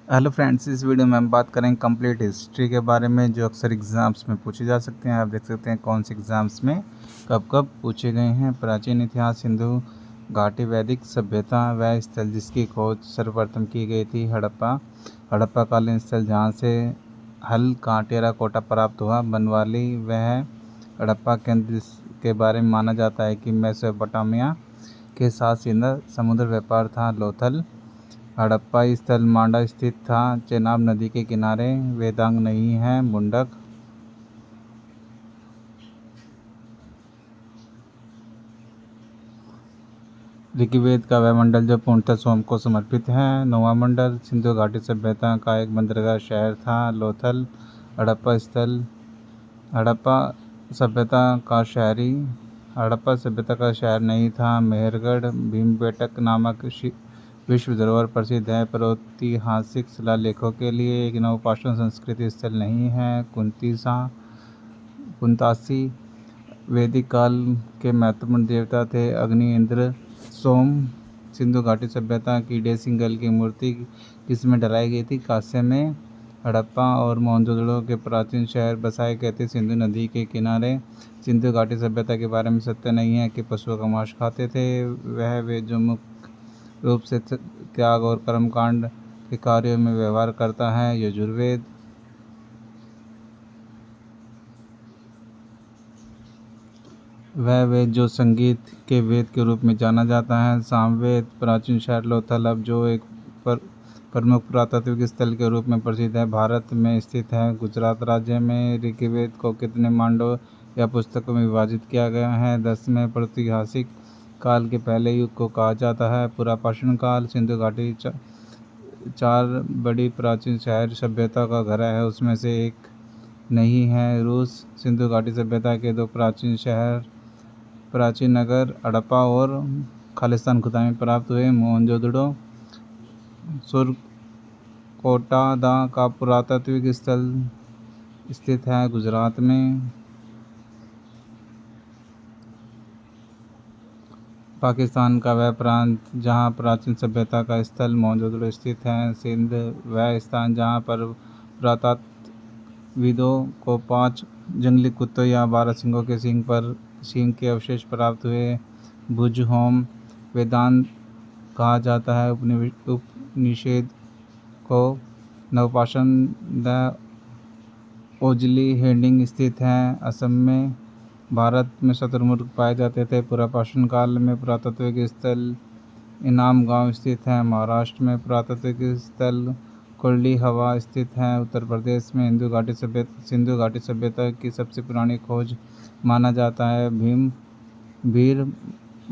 Hello friends, इस video में हम बात करेंगे कंप्लीट हिस्ट्री के बारे में, जो अक्सर एग्ज़ाम्स में पूछे जा सकते हैं। आप देख सकते हैं कौन से एग्ज़ाम्स में कब कब पूछे गए हैं। प्राचीन इतिहास, सिंधु घाटी, वैदिक सभ्यता, वह स्थल जिसकी खोज सर्वप्रथम की गई थी हड़प्पा कालीन स्थल जहाँ से हल का टेराकोटा प्राप्त हुआ। बनवाली, वह हड़प्पा केंद्र के बारे में माना जाता है कि मेसोपोटामिया के साथ सीधा समुद्र व्यापार था। लोथल हड़प्पा स्थल मांडा स्थित था, चेनाब नदी के किनारे। वेदांग नहीं है। मुंडक ऋग्वेद का वह मंडल जो पूर्णतः सोम को समर्पित है। नौवां मंडल सिंधु घाटी सभ्यता का एक बंदरगाह शहर था। लोथल हड़प्पा स्थल हड़प्पा सभ्यता का शहर नहीं था। मेहरगढ़ भीमबेटक नामक विश्व धरोहर प्रसिद्ध है, पर ऐतिहासिक शिलालेखों के लिए एक नवपाषाण संस्कृति स्थल नहीं है। कुंतासी वैदिक काल के महत्वपूर्ण देवता थे। अग्नि, इंद्र, सोम। सिंधु घाटी सभ्यता की डेसिंगल की मूर्ति किसमें ढलाई गई थी? कांस्य में। हड़प्पा और मोहनजोदड़ो के प्राचीन शहर बसाए गए थे सिंधु नदी के किनारे। सिंधु घाटी सभ्यता के बारे में सत्य नहीं है कि पशुओं का मांस खाते थे। वे जो मुख्य रूप से त्याग और कर्मकांड के कार्यों में व्यवहार करता है। यजुर्वेद वह वेद जो संगीत के वेद के रूप में जाना जाता है। सामवेद प्राचीन शहर लोथल अब जो एक प्रमुख पुरातात्विक स्थल के रूप में प्रसिद्ध है, भारत में स्थित है, गुजरात राज्य में। ऋग्वेद को कितने मांडव या पुस्तकों में विभाजित किया गया है? 10 में। प्रागैतिहासिक काल के पहले युग को कहा जाता है पुरापाषाण काल। सिंधु घाटी 4 बड़ी प्राचीन शहर सभ्यता का घर है, उसमें से एक नहीं है। रूस सिंधु घाटी सभ्यता के 2 प्राचीन नगर हड़प्पा और खालिस्तान खुदाई में प्राप्त हुए। मोहनजोदड़ो सुरकोटादा का पुरातात्विक स्थल स्थित है गुजरात में। पाकिस्तान का वह प्रांत जहाँ प्राचीन सभ्यता का स्थल मोहनजोदड़ो स्थित है। सिंध वह स्थान जहाँ पर पुरातत्वविदों को 5 जंगली कुत्तों या 12 सिंहों के सींग के अवशेष प्राप्त हुए। भुज होम वेदांत कहा जाता है। उपनिषद को नवपाषाण द ओजली हेडिंग स्थित है असम में। भारत में शतुरमुर्ग पाए जाते थे पुरापाषाण काल में। पुरातात्विक स्थल इनाम गांव स्थित है महाराष्ट्र में। पुरातात्विक स्थल कुर्ली हवा स्थित है उत्तर प्रदेश में। सिंधु घाटी सभ्यता की सबसे पुरानी खोज माना जाता है भीर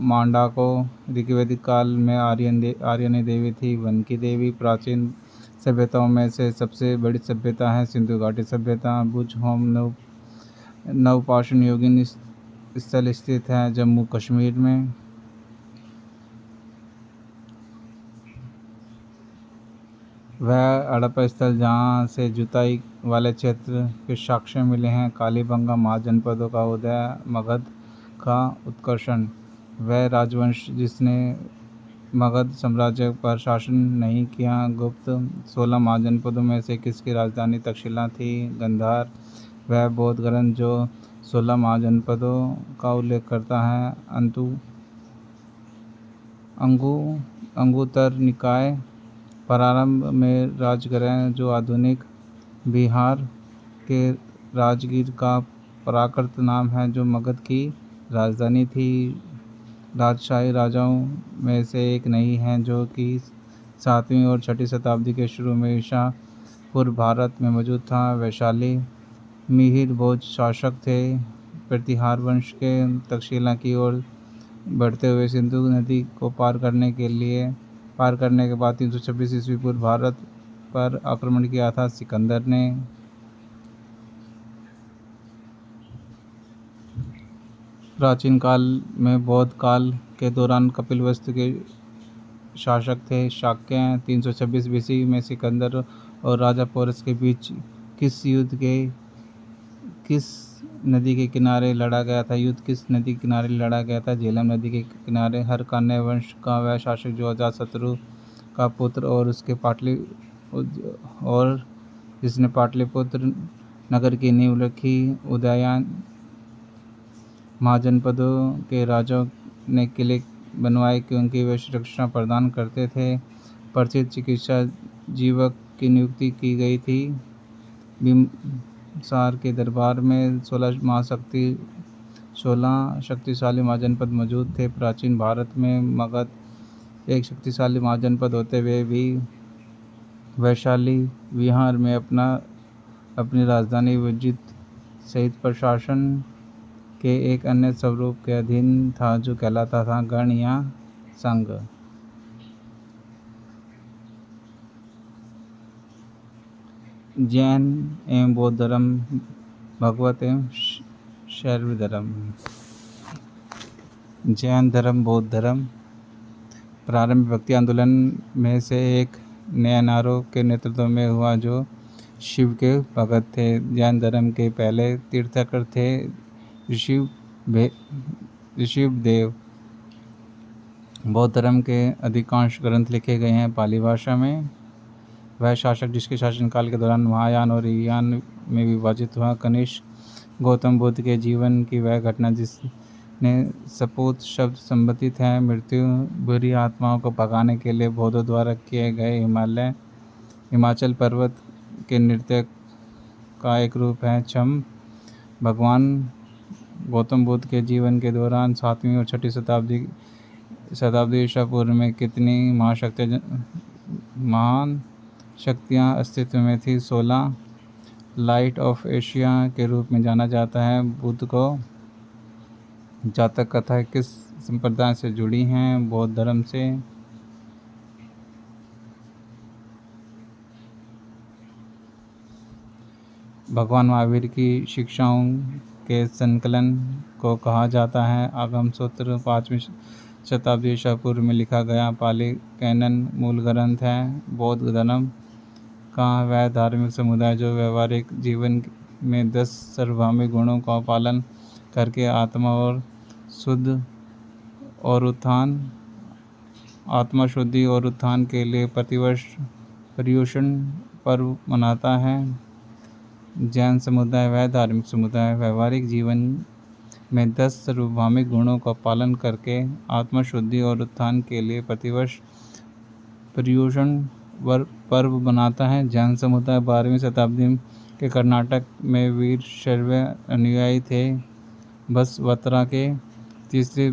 मांडा को। ऋग्वैदिक काल में आर्यनी देवी थी वन की देवी। प्राचीन सभ्यताओं में से सबसे बड़ी सभ्यता है सिंधु घाटी सभ्यता। भुज होम नवपाषाण युगीन स्थल स्थित है जम्मू कश्मीर में। वह हड़प्पा स्थल जहाँ से जुताई वाले क्षेत्र के साक्ष्य मिले हैं। कालीबंगा महाजनपदों का उदय, मगध का उत्कर्षण। वह राजवंश जिसने मगध साम्राज्य पर शासन नहीं किया। गुप्त 16 महाजनपदों में से किसकी राजधानी तक्षशिला थी? गांधार। वह बौद्ध ग्रंथ जो 16 महाजनपदों का उल्लेख करता है। अंगुत्तर निकाय। प्रारंभ में राजगृह जो आधुनिक बिहार के राजगीर का प्राकृत नाम है, जो मगध की राजधानी थी। राजशाही राजाओं में से एक नहीं है जो कि 7वीं और 6वीं शताब्दी के शुरू में ईसा पूर्व भारत में मौजूद था। वैशाली मिहिर भोज शासक थे प्रतिहार वंश के। तक्षशिला की ओर बढ़ते हुए सिंधु नदी को पार करने के बाद 326 ईस्वी पूर्व भारत पर आक्रमण किया था सिकंदर ने। प्राचीन काल में बौद्ध काल के दौरान कपिलवस्तु के शासक थे शाक्य। 326 बीसी में सिकंदर और राजा पोरस के बीच किस नदी के किनारे लड़ा गया था? युद्ध किस नदी के किनारे लड़ा गया था? झेलम नदी के किनारे। हरकान्य वंश का वह शासक जो अजातशत्रु का पुत्र और उसके और जिसने पाटलिपुत्र नगर की नींव रखी। उदयन महाजनपदों के राजाओं ने किले बनवाए क्योंकि वे सुरक्षा प्रदान करते थे। प्रसिद्ध चिकित्सा जीवक की नियुक्ति की गई थी। बिम्बिसार के दरबार में 16 शक्तिशाली महाजनपद मौजूद थे। प्राचीन भारत में मगध एक शक्तिशाली महाजनपद होते हुए भी वैशाली विहार में अपनी राजधानी विजित सहित प्रशासन के एक अन्य स्वरूप के अधीन था जो कहलाता था गण या संघ। जैन एवं बौद्ध धर्म, भगवत एवं शैव धर्म। जैन धर्म, बौद्ध धर्म प्रारंभिक भक्ति आंदोलन में से एक नयनारों के नेतृत्व में हुआ जो शिव के भगत थे। जैन धर्म के पहले तीर्थंकर थे ऋषिवदेव। बौद्ध धर्म के अधिकांश ग्रंथ लिखे गए हैं पाली भाषा में। वह शासक जिसके शासनकाल के दौरान महायान और हीनयान में विभाजित हुआ। कनिष्क गौतम बुद्ध के जीवन की वह घटना जिसने सपूत शब्द संबंधित है। मृत्यु बुरी आत्माओं को भगाने के लिए बौद्धों द्वारा किए गए हिमाचल पर्वत के नृत्य का एक रूप है। छम भगवान गौतम बुद्ध के जीवन के दौरान 7वीं और 6वीं शताब्दी ईसा पूर्व में कितनी महान शक्तियाँ अस्तित्व में थी। 16 लाइट ऑफ एशिया के रूप में जाना जाता है। बुद्ध को जातक कथाएं किस संप्रदाय से जुड़ी हैं? बौद्ध धर्म से। भगवान महावीर की शिक्षाओं के संकलन को कहा जाता है आगम सूत्र। 5वीं शताब्दी ईसा पूर्व में लिखा गया पाली कैनन मूल ग्रंथ है। बौद्ध धर्म का वह धार्मिक समुदाय जो व्यवहारिक जीवन में 10 सार्वभौमिक गुणों का पालन करके आत्मा शुद्धि और उत्थान के लिए प्रतिवर्ष पर्युषण पर्व मनाता है। जैन समुदाय वह धार्मिक समुदाय व्यवहारिक जीवन में 10 सार्वभौमिक गुणों का पालन करके आत्मा शुद्धि और उत्थान के लिए प्रतिवर्ष पर्युषण पर्व मनाता है। जैन समुदाय 12वीं शताब्दी के कर्नाटक में वीर शैव अनुयायी थे। बसवत्रा के तीसरी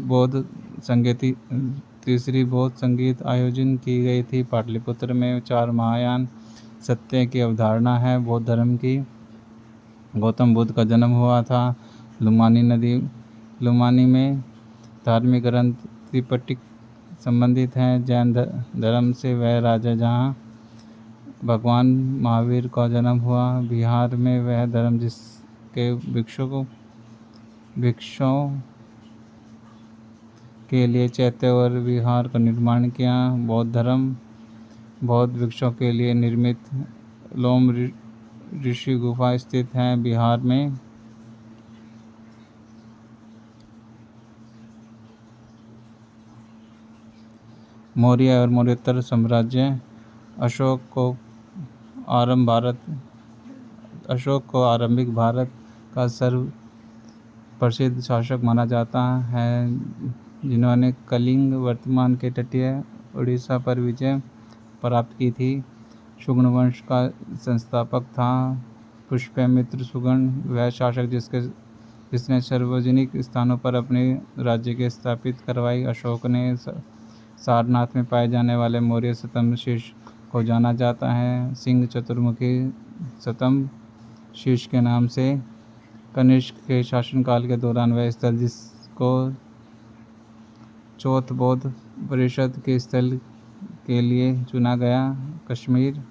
बौद्ध संगीत आयोजन की गई थी। पाटलिपुत्र में 4 महायान सत्य की अवधारणा है। बौद्ध धर्म की गौतम बुद्ध का जन्म हुआ था। लुमानी में धार्मिक ग्रंथ त्रिपिटक संबंधित हैं। जैन धर्म से वह राज्य जहाँ भगवान महावीर का जन्म हुआ। बिहार में वह धर्म जिसके भिक्षुओं के लिए चैत्य और विहार का निर्माण किया। बौद्ध धर्म बौद्ध भिक्षुओं के लिए निर्मित लोम ऋषि गुफा स्थित है बिहार में। मौर्य और मौर्योत्तर साम्राज्य। अशोक को आरंभिक भारत का सर्व प्रसिद्ध शासक माना जाता है जिन्होंने कलिंग वर्तमान के तटीय उड़ीसा पर विजय प्राप्त की थी। शुंग वंश का संस्थापक था पुष्यमित्र शुंग। वह शासक जिसने सार्वजनिक स्थानों पर अपने राज्य के स्थापित करवाई। अशोक ने सारनाथ में पाए जाने वाले मौर्य स्तंभ शीर्ष को जाना जाता है सिंह चतुर्मुखी स्तंभ शीर्ष के नाम से। कनिष्क के शासनकाल के दौरान वह स्थल जिसको चौथ बौद्ध परिषद के स्थल के लिए चुना गया कश्मीर।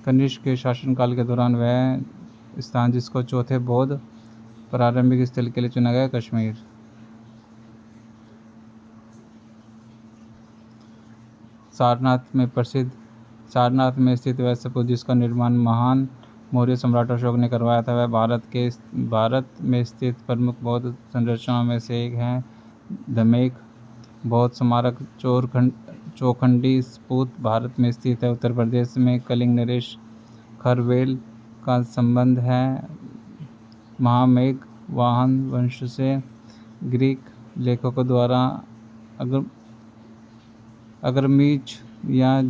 कनिष्क के शासनकाल के दौरान वह स्थान जिसको चौथे बौद्ध प्रारंभिक स्थल के लिए चुना गया कश्मीर। सारनाथ में स्थित वह स्तूप जिसका निर्माण महान मौर्य सम्राट अशोक ने करवाया था वह भारत में स्थित प्रमुख बौद्ध संरचनाओं में से एक है। धमेक बौद्ध स्मारक चौखंडी स्फूर्त भारत में स्थित है। उत्तर प्रदेश में कलिंग नरेश खरवेल का संबंध है। महामेघ वाहन वंश से ग्रीक लेखकों द्वारा अग्रमीच या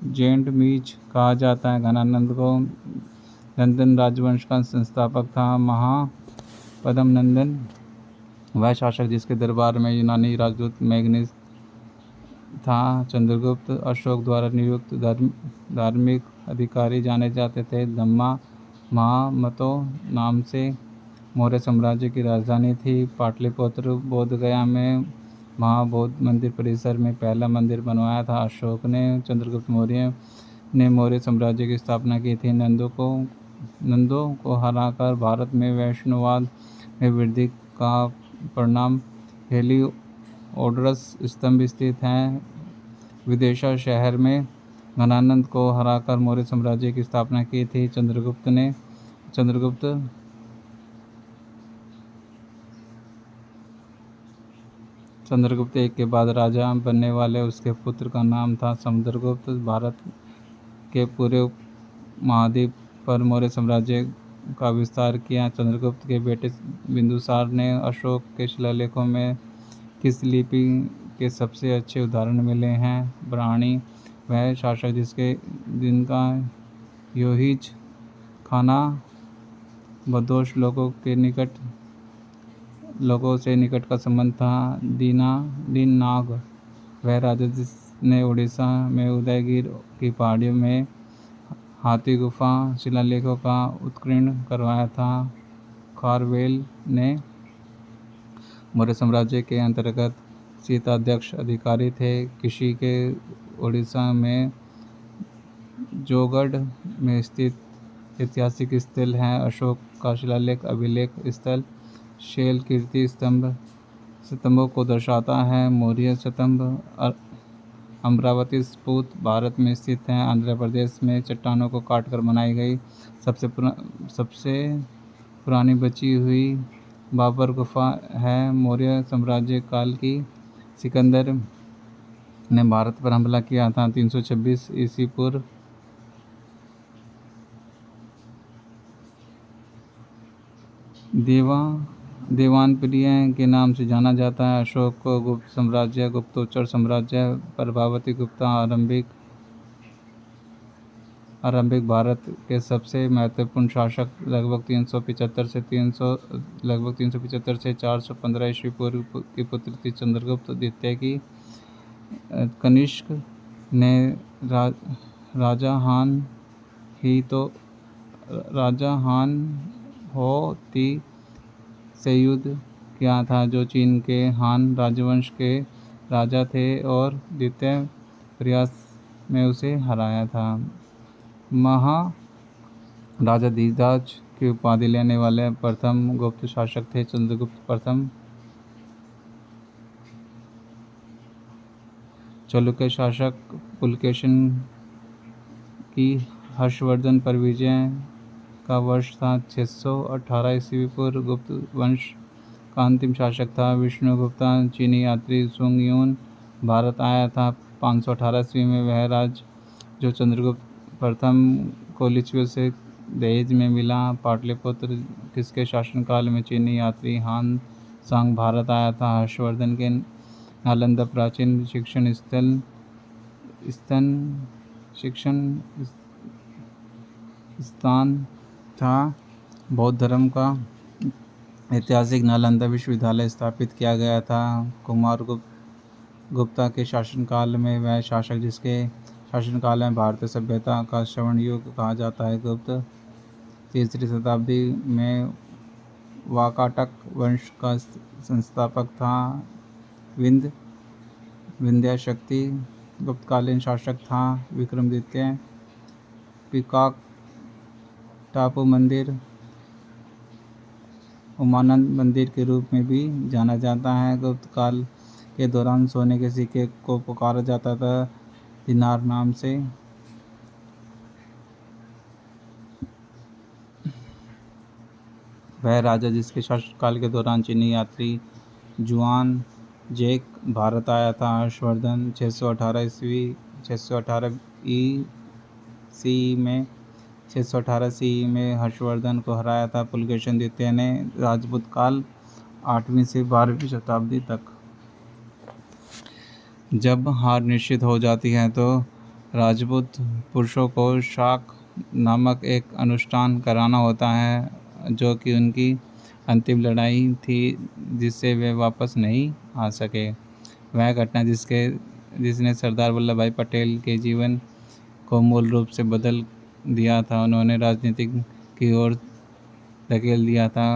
जेंटमीच कहा जाता है। घनानंद को नंदन राजवंश का संस्थापक था। महापद्म नंदन वह शासक जिसके दरबार में यूनानी राजदूत मैग्नेस था। चंद्रगुप्त अशोक द्वारा नियुक्त धार्मिक अधिकारी जाने जाते थे। धम्मा महामतो नाम से मौर्य साम्राज्य की राजधानी थी। पाटलिपुत्र बोधगया में महाबौद्ध मंदिर परिसर में पहला मंदिर बनवाया था। अशोक ने चंद्रगुप्त मौर्य ने मौर्य साम्राज्य की स्थापना की थी। नंदों को हराकर भारत में वैष्णववाद में वृद्धि का परिणाम हेलिओडोरस स्तंभ स्थित है। विदिशा शहर में घनानंद को हराकर मौर्य साम्राज्य की स्थापना की थी। चंद्रगुप्त एक के बाद राजा बनने वाले उसके पुत्र का नाम था समुद्रगुप्त। भारत के पूरे महाद्वीप पर मौर्य साम्राज्य का विस्तार किया। चंद्रगुप्त के बेटे बिंदुसार ने अशोक के शिलालेखों में किस लिपि के सबसे अच्छे उदाहरण मिले हैं? ब्राह्मी वह शासक जिनका योहिज खाना बदोश लोगों से निकट का संबंध था। दीननाग वह राजा जिसने उड़ीसा में उदयगिरि की पहाड़ियों में हाथी गुफा शिलालेखों का उत्कीर्ण करवाया था। खारवेल ने मौर्य साम्राज्य के अंतर्गत शीताध्यक्ष अधिकारी थे। किसी के उड़ीसा में जोगढ़ में स्थित ऐतिहासिक स्थल है। अशोक का शिलालेख अभिलेख स्थल शैल कीर्ति स्तंभों को दर्शाता है। मौर्य स्तंभ अमरावती स्फूर्त भारत में स्थित है। आंध्र प्रदेश में चट्टानों को काटकर बनाई गई सबसे पुरानी बची हुई बाबर गुफा है। मौर्य साम्राज्य काल की सिकंदर ने भारत पर हमला किया था 326 ईसा पूर्व। देवानप्रिय के नाम से जाना जाता है। अशोक को गुप्त साम्राज्य, गुप्तोत्तर साम्राज्य, प्रभावती गुप्ता आरंभिक भारत के सबसे महत्वपूर्ण शासक लगभग 375 से 415 ईस्वी पूर्व की पुत्र थी। चंद्रगुप्त द्वितीय की कनिष्क ने राजा हान हो ती से युद्ध किया था, जो चीन के हान राजवंश के राजा थे, और द्वितीय प्रयास में उसे हराया था। महाराजाधिराज की उपाधि लेने वाले प्रथम गुप्त शासक थे चंद्रगुप्त प्रथम। चालुक्य शासक पुलकेशिन की हर्षवर्धन पर विजय का वर्ष था 618 ईस्वी पूर्व। गुप्त वंश का अंतिम शासक था विष्णुगुप्त। चीनी यात्री सुंग यून भारत आया था 518 ईस्वी में। वह राज जो चंद्रगुप्त प्रथम को लिच्छवियों से दहेज में मिला। पाटलिपुत्र किसके शासनकाल में चीनी यात्री हान सांग भारत आया था? हर्षवर्धन के। नालंदा प्राचीन शिक्षण स्थान था। बौद्ध धर्म का ऐतिहासिक नालंदा विश्वविद्यालय स्थापित किया गया था। कुमार गुप्ता के शासनकाल में वह शासक जिसके शासनकाल में भारतीय सभ्यता का स्वर्ण युग कहा जाता है। गुप्त 3री शताब्दी में वाकाटक वंश का संस्थापक था। विंध्य शक्ति गुप्तकालीन शासक था। विक्रमादित्य पिकाक टापू मंदिर उमानंद मंदिर के रूप में भी जाना जाता है। गुप्त काल के दौरान सोने के सिक्के को पुकारा जाता था दिनार नाम से। वह राजा जिसके शासनकाल के दौरान चीनी यात्री जुआन जैक भारत आया था। हर्षवर्धन 618 ईस्वी में हर्षवर्धन को हराया था। पुलकेशिन द्वितीय ने राजपूत काल 8वीं से 12वीं शताब्दी तक। जब हार निश्चित हो जाती है तो राजपूत पुरुषों को शाक नामक एक अनुष्ठान कराना होता है, जो कि उनकी अंतिम लड़ाई थी जिससे वे वापस नहीं आ सके। वह घटना जिसने सरदार वल्लभ भाई पटेल के जीवन को मूल रूप से बदल दिया था। उन्होंने राजनीति की ओर धकेल दिया था।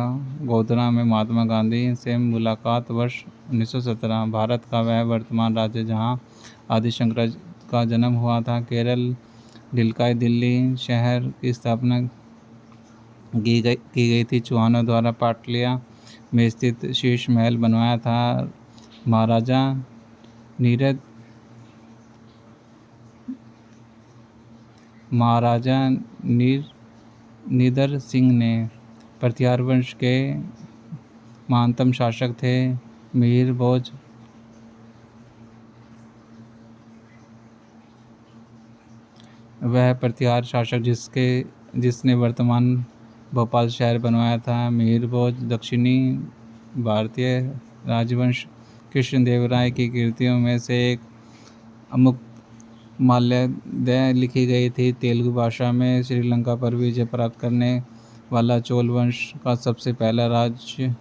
गोधरा में महात्मा गांधी से मुलाकात वर्ष 1917। भारत का वह वर्तमान राज्य जहां आदि शंकराचार्य का जन्म हुआ था। केरल ढिलकाई दिल्ली शहर की स्थापना की गई थी। चौहानों द्वारा पाटलिया में स्थित शीश महल बनवाया था। महाराजा नीदर सिंह ने प्रतिहार वंश के महानतम शासक थे। मिहिर भोज वह प्रतिहार शासक जिसने वर्तमान भोपाल शहर बनवाया था। मिहिर भोज दक्षिणी भारतीय राजवंश कृष्णदेवराय की कृतियों में से एक। अमुक माल्यादय लिखी गई थी। तेलुगु भाषा में श्रीलंका पर विजय प्राप्त करने वाला चोल वंश का सबसे पहला राज्य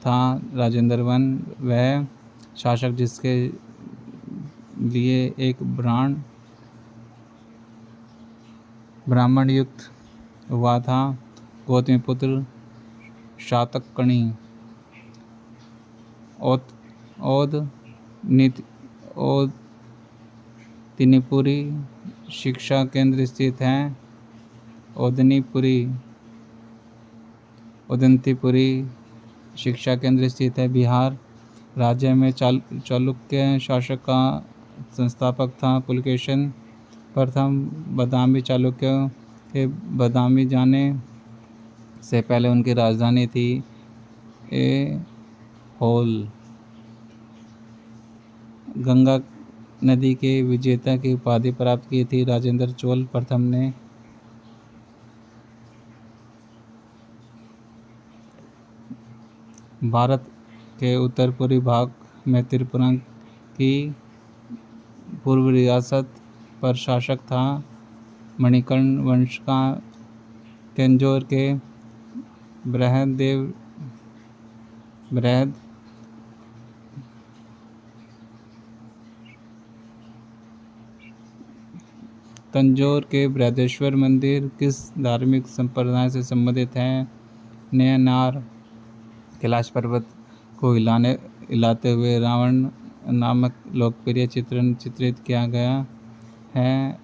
था राजेंद्र वन। वह शासक जिसके लिए एक ब्राह्मण युक्त हुआ था। गौतमीपुत्र शातकर्णी। ओदनीपुरी शिक्षा केंद्र स्थित है। ओदंतीपुरी शिक्षा केंद्र स्थित है। बिहार राज्य में चालुक्य शासक का संस्थापक था पुलकेशिन प्रथम। बादामी चालुक्यों के बादामी जाने से पहले उनकी राजधानी थी ऐहोल। गंगा नदी के विजेता की उपाधि प्राप्त की थी राजेंद्र चोल प्रथम ने। भारत के उत्तर पूर्वी भाग में त्रिपुरा की पूर्व रियासत पर शासक था मणिकर्ण वंश का। तंजौर के बृहदेश्वर मंदिर किस धार्मिक संप्रदाय से संबंधित है? नयनार। कैलाश पर्वत को हिलाते हुए रावण नामक लोकप्रिय चित्रण चित्रित किया गया है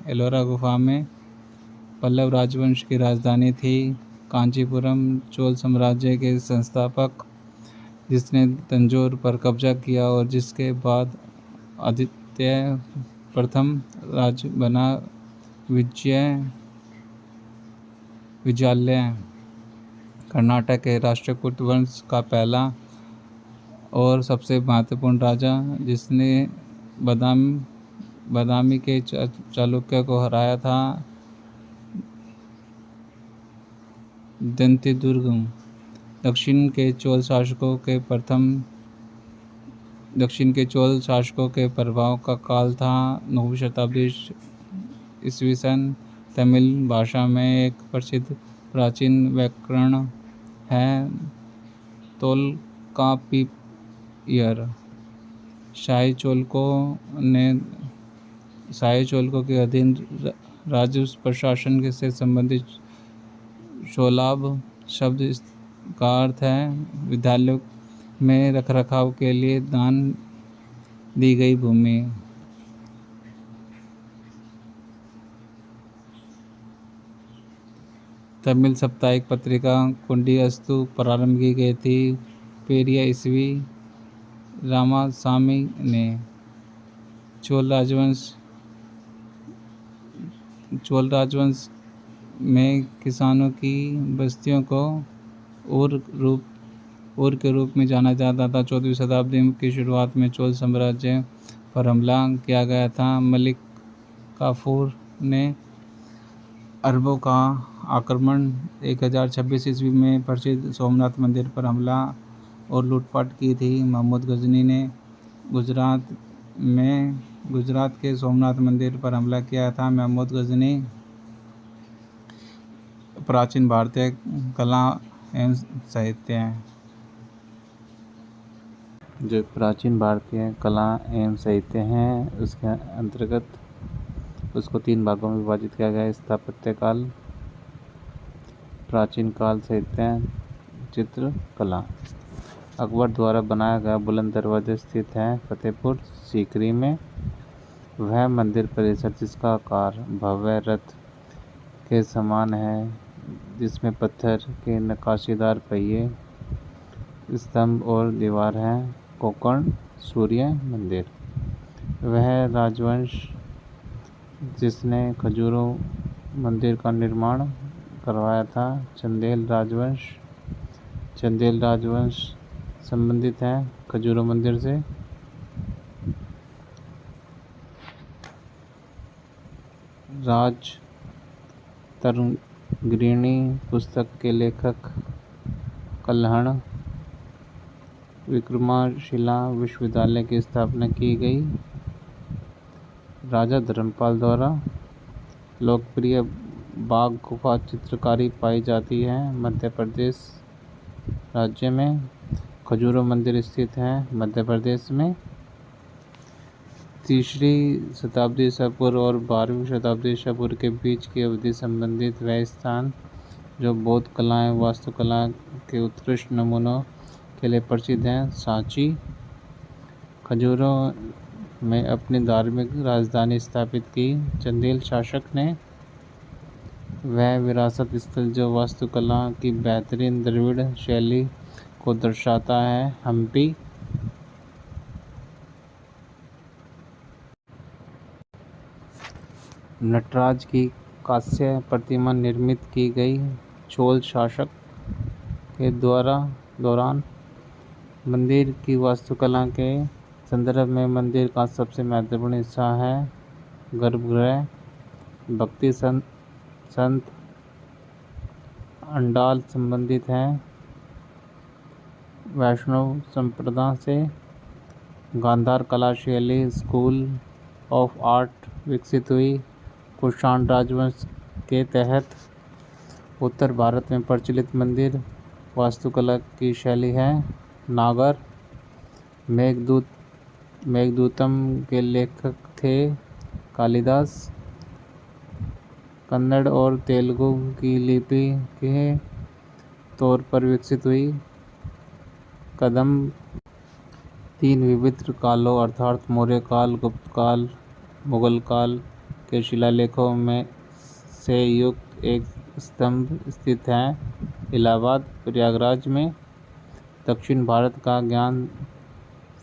एलोरा गुफा में। पल्लव राजवंश की राजधानी थी कांचीपुरम। चोल साम्राज्य के संस्थापक जिसने तंजौर पर कब्जा किया और जिसके बाद आदित्य प्रथम राज्य बना विजयालय। कर्नाटक के राष्ट्रकूट वंश का पहला और सबसे महत्वपूर्ण राजा जिसने बादामी के चालुक्य को हराया था। दंतेदुर्ग। दक्षिण के चोल शासकों के प्रभाव का काल था 9वीं शताब्दी ईस्वी सन। तमिल भाषा में एक प्रसिद्ध प्राचीन व्याकरण है तोल्काप्पियर। शाही चोलकों के अधीन राज्य प्रशासन से संबंधित शोलाभ शब्द का अर्थ है विद्यालयों में रखरखाव के लिए दान दी गई भूमि। तमिल साप्ताहिक पत्रिका कुंडीअस्तु प्रारंभ की गई थी पेरिया ईस्वी रामासामी ने। चोल राजवंश में किसानों की बस्तियों को उर रूप उर के रूप में जाना जाता था। 14वीं शताब्दी की शुरुआत में चोल साम्राज्य पर हमला किया गया था। मलिक काफूर ने अरबों का आक्रमण 1026 ईस्वी में प्रसिद्ध सोमनाथ मंदिर पर हमला और लूटपाट की थी। महमूद गजनी ने गुजरात के सोमनाथ मंदिर पर हमला किया था। महमूद गजनी प्राचीन भारतीय कला एवं साहित्य हैं। जो प्राचीन भारतीय कला एवं साहित्य हैं उसके अंतर्गत उसको 3 भागों में विभाजित किया गया है। स्थापत्य काल, प्राचीन काल साहित्य, चित्रकला। अकबर द्वारा बनाया गया बुलंद दरवाजा स्थित है फतेहपुर सीकरी में। वह मंदिर परिसर जिसका आकार भव्य रथ के समान है, जिसमें पत्थर के नक्काशीदार पहिए, स्तंभ और दीवार हैं। कोकण सूर्य मंदिर। वह राजवंश जिसने खजूरों मंदिर का निर्माण करवाया था। चंदेल राजवंश संबंधित है खजूरों मंदिर से। राज तरंगिणी पुस्तक के लेखक कल्हण विक्रमशिला विश्वविद्यालय की स्थापना की गई। राजा धर्मपाल द्वारा लोकप्रिय बाघ गुफा चित्रकारी पाई जाती है। मध्य प्रदेश राज्य में खजूरों मंदिर स्थित है मध्य प्रदेश में। 3री शताब्दी ईसा पूर्व और 12वीं शताब्दी ईसा पूर्व के बीच की अवधि संबंधित वह स्थान जो बौद्ध कला एवं वास्तुकला के उत्कृष्ट नमूनों के लिए प्रसिद्ध हैं। सांची। खजूरों में अपनी धार्मिक राजधानी स्थापित की चंदेल शासक ने। वह विरासत स्थल जो वास्तुकला की बेहतरीन द्रविड़ शैली को दर्शाता है। हम्पी। नटराज की कांस्य प्रतिमा निर्मित की गई चोल शासक के दौरान। मंदिर की वास्तुकला के संदर्भ में मंदिर का सबसे महत्वपूर्ण हिस्सा है गर्भगृह। भक्ति संत अंडाल संबंधित हैं वैष्णव संप्रदाय से। गांधार कला शैली स्कूल ऑफ आर्ट विकसित हुई कुषाण राजवंश के तहत। उत्तर भारत में प्रचलित मंदिर वास्तुकला की शैली है नागर। मेघदूतम के लेखक थे कालिदास। कन्नड़ और तेलुगु की लिपि के तौर पर विकसित हुई। कदम्ब। 3 विभिन्न कालों अर्थात मौर्य काल, गुप्त काल, मुगल काल के शिलालेखों में से युक्त एक स्तंभ स्थित है इलाहाबाद प्रयागराज में। दक्षिण भारत का ज्ञान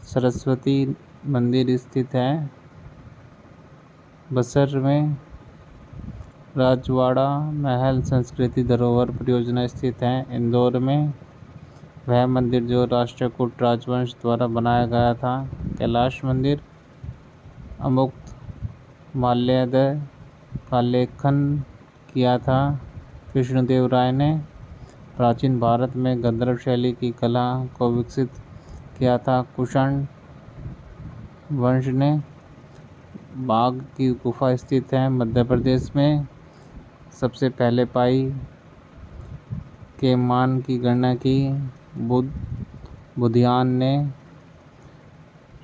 सरस्वती मंदिर स्थित है बसर में। राजवाड़ा महल संस्कृति धरोहर परियोजना स्थित है इंदौर में। वह मंदिर जो राष्ट्रकूट राजवंश द्वारा बनाया गया था। कैलाश मंदिर। अमुक्त माल्यार्थ का लेखन किया था कृष्णदेव राय ने। प्राचीन भारत में गंधर्व शैली की कला को विकसित किया था कुषाण वंश ने। बाघ की गुफा स्थित है मध्य प्रदेश में। सबसे पहले पाई के मान की गणना की बुधियान ने।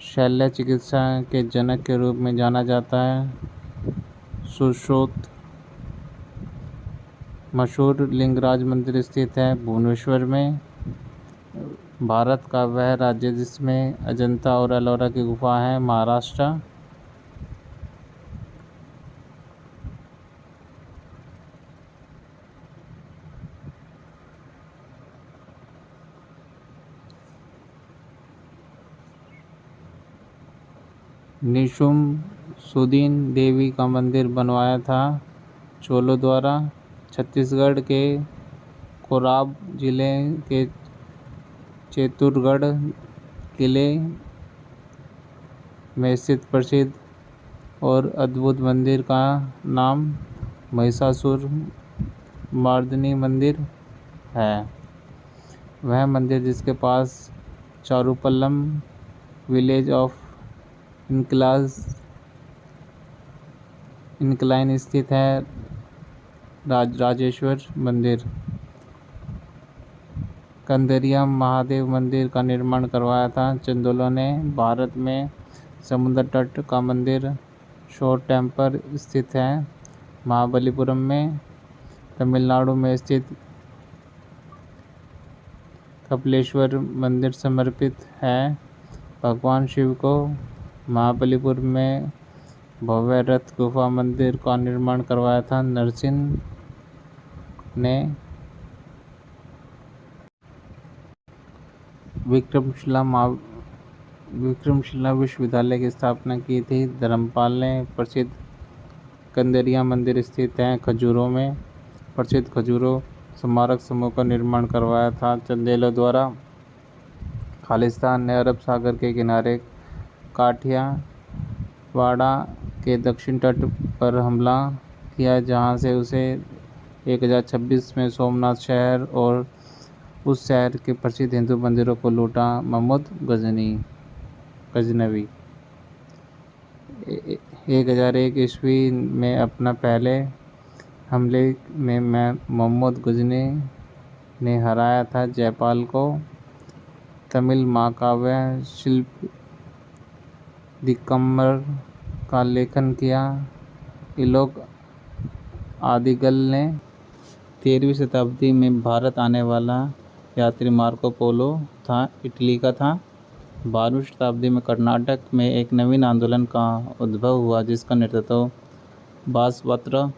शल्य चिकित्सा के जनक के रूप में जाना जाता है सुश्रुत। मशहूर लिंगराज मंदिर स्थित है भुवनेश्वर में। भारत का वह राज्य जिसमें अजंता और एलोरा की गुफा है महाराष्ट्र। निशुम सुदीन देवी का मंदिर बनवाया था चोलों द्वारा। छत्तीसगढ़ के कोराब जिले के चित्तौड़गढ़ किले में स्थित प्रसिद्ध और अद्भुत मंदिर का नाम महिषासुर मर्दिनी मंदिर है। वह मंदिर जिसके पास चारुपल्लम विलेज ऑफ इंक्लाइन स्थित है। राजेश्वर मंदिर। कंदरिया महादेव मंदिर का निर्माण करवाया था चंदोलों ने। भारत में समुद्र तट का मंदिर शोर टेम्पल स्थित है महाबलीपुरम में। तमिलनाडु में स्थित कपिलेश्वर मंदिर समर्पित है भगवान शिव को। महाबलीपुरम में भव्य रथ गुफा मंदिर का निर्माण करवाया था नरसिंह ने। विक्रमशिला विश्वविद्यालय की स्थापना की थी धर्मपाल ने। प्रसिद्ध कंदरिया मंदिर स्थित है खजूरों में। प्रसिद्ध खजूरों स्मारक समूह का निर्माण करवाया था चंदेलों द्वारा। खालिस्तान ने अरब सागर के किनारे काठियावाड़ के दक्षिण तट पर हमला किया, जहां से उसे 1026 में सोमनाथ शहर और उस शहर के प्रसिद्ध हिंदू मंदिरों को लूटा। महमूद गजनवी 1001 ईस्वी में अपना पहले हमले में महमूद गजनी ने हराया था जयपाल को। तमिल महाकाव्य शिल्प दिगंबर का लेखन किया इलोग आदिगल ने। 13वीं शताब्दी में भारत आने वाला यात्री मार्को पोलो था, इटली का था। 12वीं शताब्दी में कर्नाटक में एक नवीन आंदोलन का उद्भव हुआ जिसका नेतृत्व बासवत्र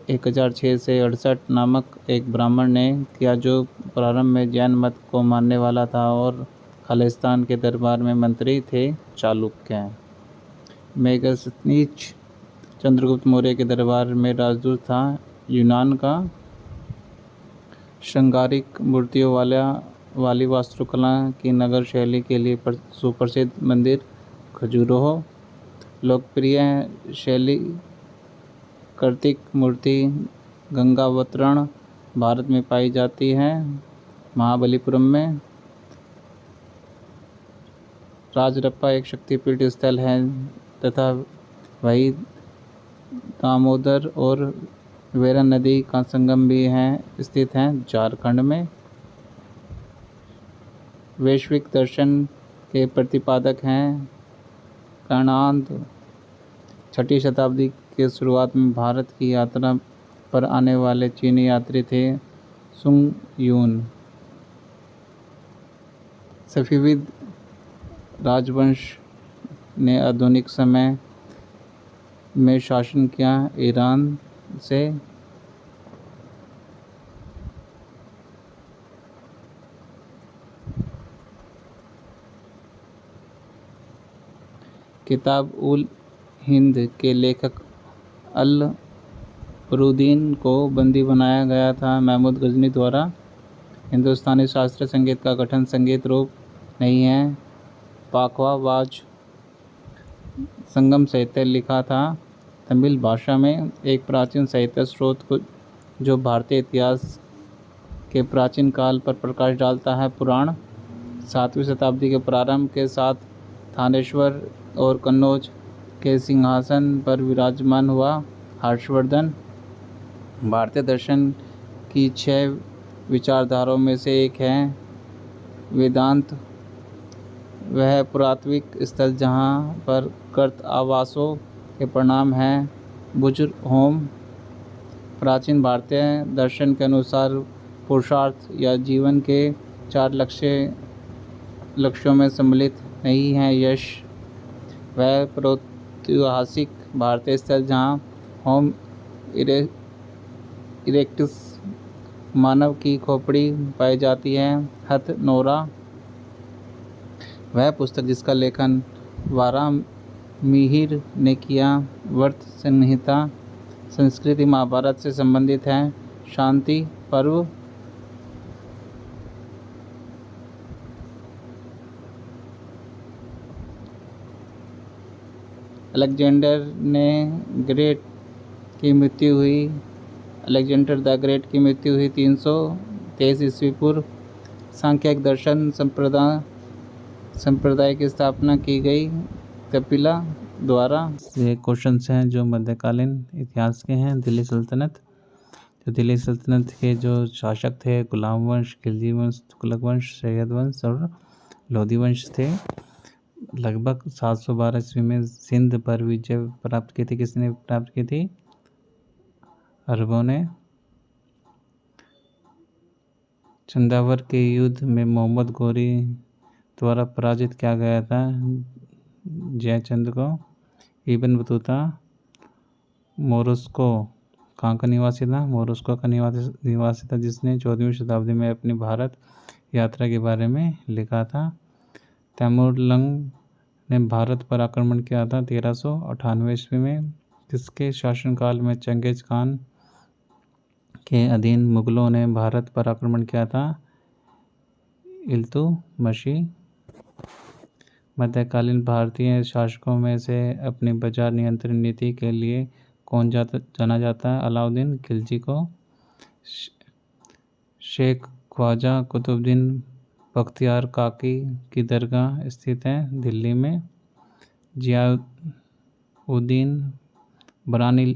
1006 से 68 नामक एक ब्राह्मण ने किया, जो प्रारंभ में जैन मत को मानने वाला था और खालिस्तान के दरबार में मंत्री थे। चालुक्य मेगास्थनीज चंद्रगुप्त मौर्य के दरबार में राजदूत था। यूनान का श्रृंगारिक मूर्तियों वाली वास्तुकला की नगर शैली के लिए सुप्रसिद्ध मंदिर खजुराहो। लोकप्रिय शैली कर्तिक मूर्ति गंगावतरण भारत में पाई जाती है महाबलीपुरम में। राजरप्पा एक शक्तिपीठ स्थल है तथा वही दामोदर और वेरा नदी का संगम भी स्थित है झारखंड में। वैश्विक दर्शन के प्रतिपादक हैं कर्णांत। 6वीं शताब्दी के शुरुआत में भारत की यात्रा पर आने वाले चीनी यात्री थे सुंग यून। सफीविद राजवंश ने आधुनिक समय में शासन किया ईरान से। किताब उल हिंद के लेखक अल फरुद्दीन को बंदी बनाया गया था महमूद गजनी द्वारा। हिंदुस्तानी शास्त्रीय संगीत का गठन संगीत रूप नहीं है। पाखवाज संगम साहित्य लिखा था तमिल भाषा में। एक प्राचीन साहित्य स्रोत जो भारतीय इतिहास के प्राचीन काल पर प्रकाश डालता है पुराण। 7वीं शताब्दी के प्रारंभ के साथ थानेश्वर और कन्नौज के सिंहासन पर विराजमान हुआ हर्षवर्धन। भारतीय दर्शन की 6 विचारधाराओं में से एक है वेदांत। वह पुरातात्विक स्थल जहाँ पर कृत आवासों के परिणाम हैं भुज होम। प्राचीन भारतीय दर्शन के अनुसार पुरुषार्थ या जीवन के 4 लक्ष्यों में सम्मिलित नहीं है यश। वह प्रागैतिहासिक भारतीय स्थल जहाँ होम इरेक्टस मानव की खोपड़ी पाई जाती है हथ नोरा। वह पुस्तक जिसका लेखन वारामिहिर ने किया व्रत संहिता संस्कृति महाभारत से संबंधित है। शांति पर्व अलेक्जेंडर ने ग्रेट की मृत्यु हुई अलेक्जेंडर द ग्रेट की मृत्यु हुई 323 ईस्वी पूर्व। सांख्यिक दर्शन संप्रदाय की स्थापना की गई कपिला द्वारा। ये क्वेश्चंस हैं जो मध्यकालीन इतिहास के हैं। दिल्ली सल्तनत के जो शासक थे गुलाम वंश, खिलजी वंश, तुगलक वंश, सैयद वंश और लोधी वंश थे। लगभग 712 ईस्वी में सिंध पर विजय प्राप्त की थी। किसने प्राप्त की थी? अरबों ने। चंदावर के युद्ध में मोहम्मद गोरी द्वारा पराजित किया गया था जयचंद को। इब्न बतूता मोरस्को कहाँ का निवासी था? मोरस्को का निवासी था, जिसने 14वीं शताब्दी में अपनी भारत यात्रा के बारे में लिखा था। तैमूरलंग ने भारत पर आक्रमण किया था 1398 ईस्वी में। किसके शासनकाल में चंगेज खान के अधीन मुगलों ने भारत पर आक्रमण किया था? इल्तुतमिश। मध्यकालीन भारतीय शासकों में से अपनी बाजार नियंत्रण नीति के लिए कौन जाना जाता है? अलाउद्दीन खिलजी को। शेख ख्वाजा कुतुबुद्दीन बख्तियार काकी की दरगाह स्थित है दिल्ली में। जियाउद्दीन बरानी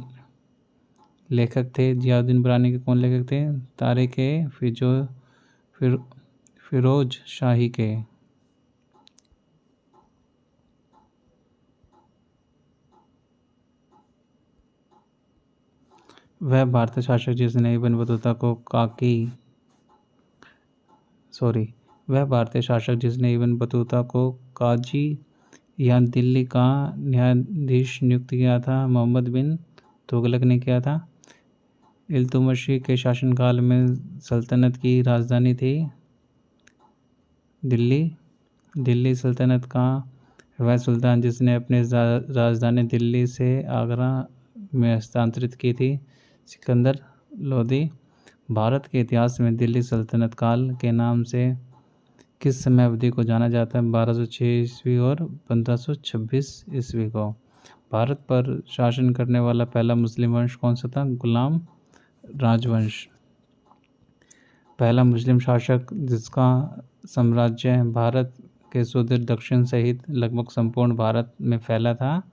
लेखक थे। जियाउद्दीन बरानी के कौन लेखक थे? तारीख़ फिरोज शाही के। वह भारतीय शासक जिसने इब्न बतूता को काजी या दिल्ली का न्यायाधीश नियुक्त किया था? मोहम्मद बिन तुगलक ने किया था। इल्तुतमिश के शासनकाल में सल्तनत की राजधानी थी दिल्ली सल्तनत का वह सुल्तान जिसने अपनी राजधानी दिल्ली से आगरा में हस्तांतरित की थी? सिकंदर लोदी। भारत के इतिहास में दिल्ली सल्तनत काल के नाम से किस समय अवधि को जाना जाता है? 1206 ईस्वी और 1526 ईस्वी को। भारत पर शासन करने वाला पहला मुस्लिम वंश कौन सा था? गुलाम राजवंश। पहला मुस्लिम शासक जिसका साम्राज्य भारत के सुदूर दक्षिण सहित लगभग संपूर्ण भारत में फैला था,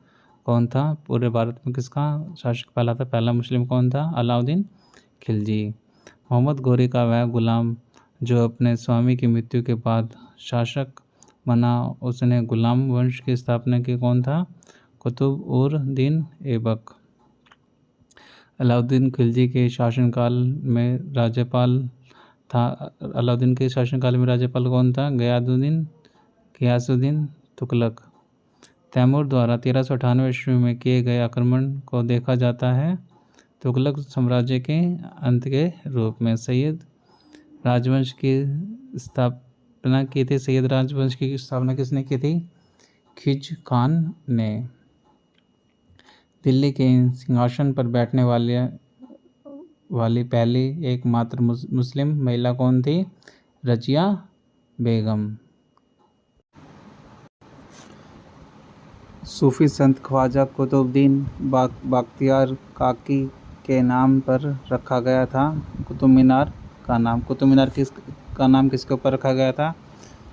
कौन था? पूरे भारत में किसका शासक फैला था? पहला मुस्लिम कौन था? अलाउद्दीन खिलजी। मोहम्मद गोरी का वह गुलाम जो अपने स्वामी की मृत्यु के बाद शासक बना, उसने गुलाम वंश की स्थापना की, कौन था? कुतुब-उर-दीन ऐबक। अलाउद्दीन खिलजी के शासनकाल में राज्यपाल कौन था? गयासुद्दीन तुगलक। तैमूर द्वारा 1398 ईस्वी में किए गए आक्रमण को देखा जाता है तुगलक साम्राज्य के अंत के रूप में। सैयद राजवंश की स्थापना की थी। सैयद राजवंश की स्थापना किसने की थी? खिज खान ने। दिल्ली के सिंहासन पर बैठने वाली पहली एकमात्र मुस्लिम महिला कौन थी? रजिया बेगम। सूफी संत ख्वाजा कुतुबुद्दीन बख्तियार काकी के नाम पर रखा गया था कुतुब मीनार का नाम। कुतुब मीनार का नाम किसके ऊपर रखा गया था?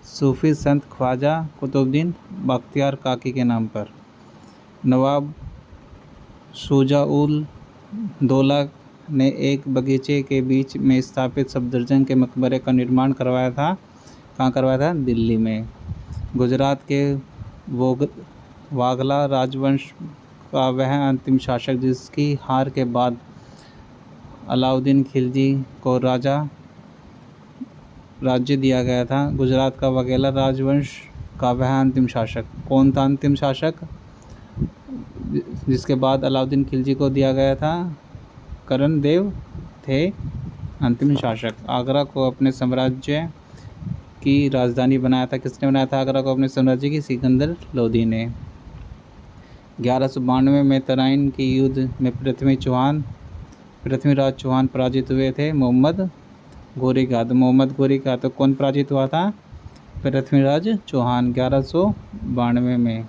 सूफी संत ख्वाजा कुतुबुद्दीन बख्तियार काकी के नाम पर। नवाब शुजा-उल दौला ने एक बगीचे के बीच में स्थापित सफदरजंग के मकबरे का निर्माण करवाया था। कहाँ करवाया था? दिल्ली में। गुजरात के वाघला राजवंश का वह अंतिम शासक जिसकी हार के बाद अलाउद्दीन खिलजी को राज्य दिया गया था। गुजरात का वाघेला राजवंश का वह अंतिम शासक कौन था? अंतिम शासक जिसके बाद अलाउद्दीन खिलजी को दिया गया था? करण देव थे अंतिम शासक। आगरा को अपने साम्राज्य की राजधानी बनाया था। किसने बनाया था आगरा को अपने साम्राज्य की? सिकंदर लोदी ने। 1192 में तराइन के युद्ध में पृथ्वीराज चौहान पराजित हुए थे मोहम्मद गोरी के हाथों। मोहम्मद गोरी के हाथों कौन पराजित हुआ था? पृथ्वीराज चौहान 1192 में।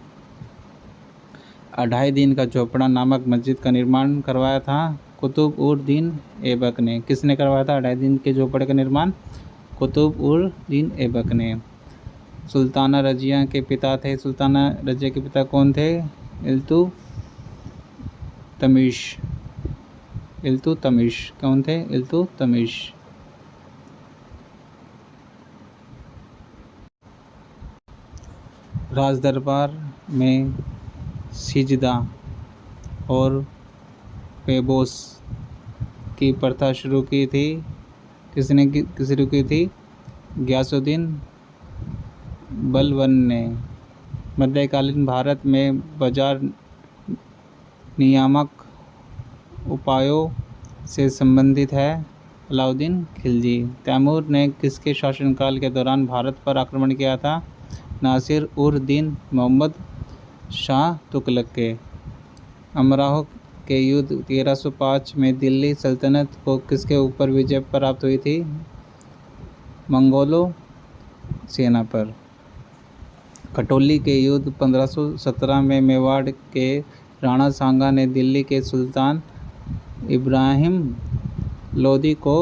अढ़ाई दिन का झोपड़ा नामक मस्जिद का निर्माण करवाया था? कुतुब उर दीन ऐबक ने। किसने करवाया था अढ़ाई दिन के झोपड़े का निर्माण? कुतुब उर दीन ऐबक ने। सुल्ताना रजिया के पिता थे। सुल्ताना रजिया के पिता कौन थे? इल्तुतमिश। कौन थे? इल्तुतमिश। राज दरबार में सिजदा और पेबोस की प्रथा शुरू की थी? किसने शुरू की थी? गयासुद्दीन बलबन ने। मध्यकालीन भारत में बाजार नियामक उपायों से संबंधित है? अलाउद्दीन खिलजी। तैमूर ने किसके शासनकाल के दौरान भारत पर आक्रमण किया था? नासिर उर दीन मोहम्मद शाह तुगलक के। अमराहो के युद्ध 1305 में दिल्ली सल्तनत को किसके ऊपर विजय प्राप्त हुई थी? मंगोलों सेना पर। खटोली के युद्ध 1517 में मेवाड़ के राणा सांगा ने दिल्ली के सुल्तान इब्राहिम लोदी को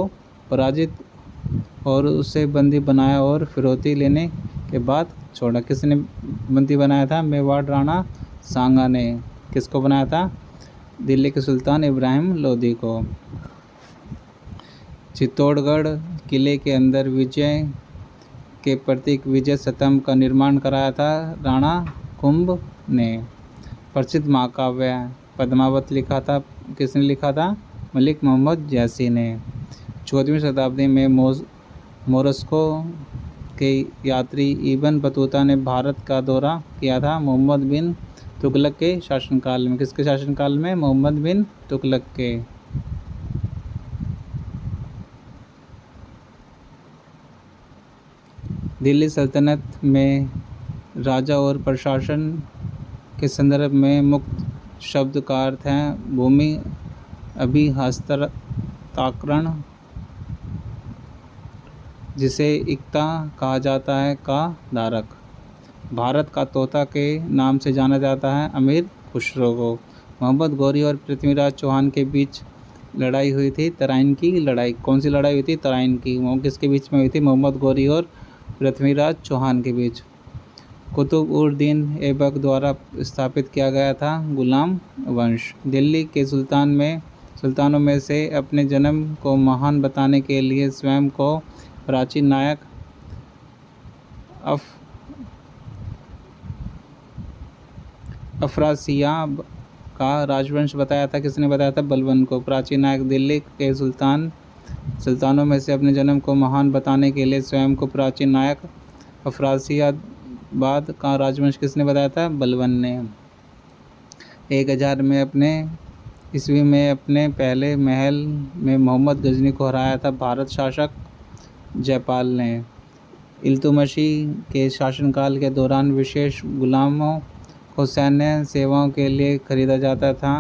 पराजित और उसे बंदी बनाया और फिरौती लेने के बाद छोड़ा। किसने बंदी बनाया था? मेवाड़ राणा सांगा ने। किसको बनाया था? दिल्ली के सुल्तान इब्राहिम लोदी को। चित्तौड़गढ़ किले के अंदर विजय के प्रतीक विजय स्तंभ का निर्माण कराया था? राणा कुंभ ने। प्रसिद्ध महाकाव्य पद्मावत लिखा था? किसने लिखा था? मलिक मोहम्मद जैसी ने। 14वीं शताब्दी में मोरस्को के यात्री इब्न बतूता ने भारत का दौरा किया था? मोहम्मद बिन तुगलक के शासनकाल में। किसके शासनकाल में? मोहम्मद बिन तुगलक के। दिल्ली सल्तनत में राजा और प्रशासन के संदर्भ में मुक्त शब्द का अर्थ है भूमि अभिहस्तांतरण, जिसे इक्ता कहा जाता है, का धारक। भारत का तोता के नाम से जाना जाता है अमीर खुसरो को। मोहम्मद गौरी और पृथ्वीराज चौहान के बीच लड़ाई हुई थी? तराइन की लड़ाई। कौन सी लड़ाई हुई थी? तराइन की। वो किसके बीच में हुई थी? मोहम्मद गौरी और पृथ्वीराज चौहान के बीच। कुतुब उर दीन ऐबक द्वारा स्थापित किया गया था गुलाम वंश। दिल्ली के सुल्तानों में से अपने जन्म को महान बताने के लिए स्वयं को प्राचीन नायक अफरासियाब का राजवंश बताया था? किसने बताया था? बलबन को। प्राचीन नायक दिल्ली के सुल्तानों में से अपने जन्म को महान बताने के लिए स्वयं को प्राचीन नायक अफरासियाबाद का राजवंश किसने बताया था? बलबन ने। 1000 में ईस्वी में अपने पहले महल में मोहम्मद गजनी को हराया था भारत शासक जयपाल ने। इल्तुतमिशी के शासनकाल के दौरान विशेष गुलामों को सैन्य सेवाओं के लिए खरीदा जाता था,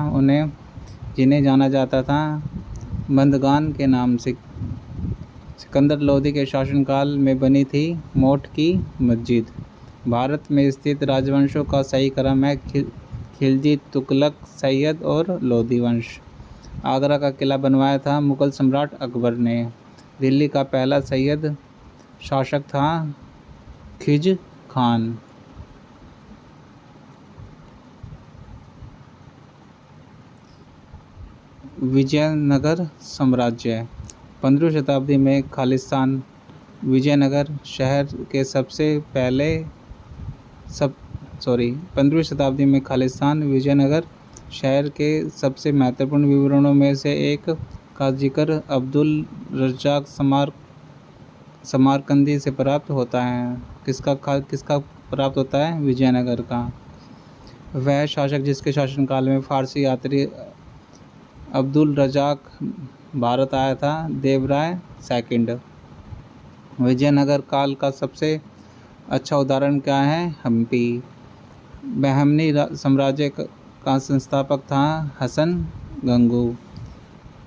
जिन्हें जाना जाता था बंदगान के नाम से। सिकंदर लोदी के शासनकाल में बनी थी मोठ की मस्जिद। भारत में स्थित राजवंशों का सही क्रम है खिलजी, तुगलक, सैयद और लोदी वंश। आगरा का किला बनवाया था मुगल सम्राट अकबर ने। दिल्ली का पहला सैयद शासक था खिज खान। विजयनगर साम्राज्य। 15वीं शताब्दी में खालिस्तान विजयनगर शहर के 15वीं शताब्दी में खालिस्तान विजयनगर शहर के सबसे महत्वपूर्ण विवरणों में से एक का जिक्र अब्दुल रज्जाक समरकंदी से प्राप्त होता है। किसका प्राप्त होता है? विजयनगर का। वह शासक जिसके शासनकाल में फारसी यात्री अब्दुल रज्जाक भारत आया था, देवराय सेकंड। विजयनगर काल का सबसे अच्छा उदाहरण क्या है? हम्पी। बहमनी साम्राज्य का संस्थापक था हसन गंगू।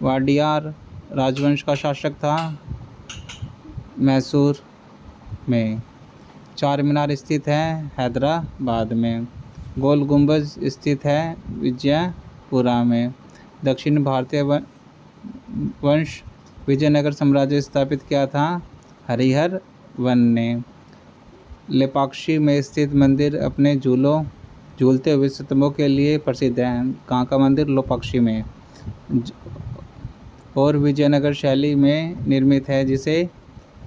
वाडियार राजवंश का शासक था मैसूर में। चार मीनार स्थित है हैदराबाद में। गोल गुंबज स्थित है विजयपुरा में। दक्षिण भारतीय वंश विजयनगर साम्राज्य स्थापित किया था हरिहर वन ने। लेपाक्षी में स्थित मंदिर अपने झूलते हुए स्तंभों के लिए प्रसिद्ध है। कहाँ का मंदिर? लेपाक्षी में। और विजयनगर शैली में निर्मित है, जिसे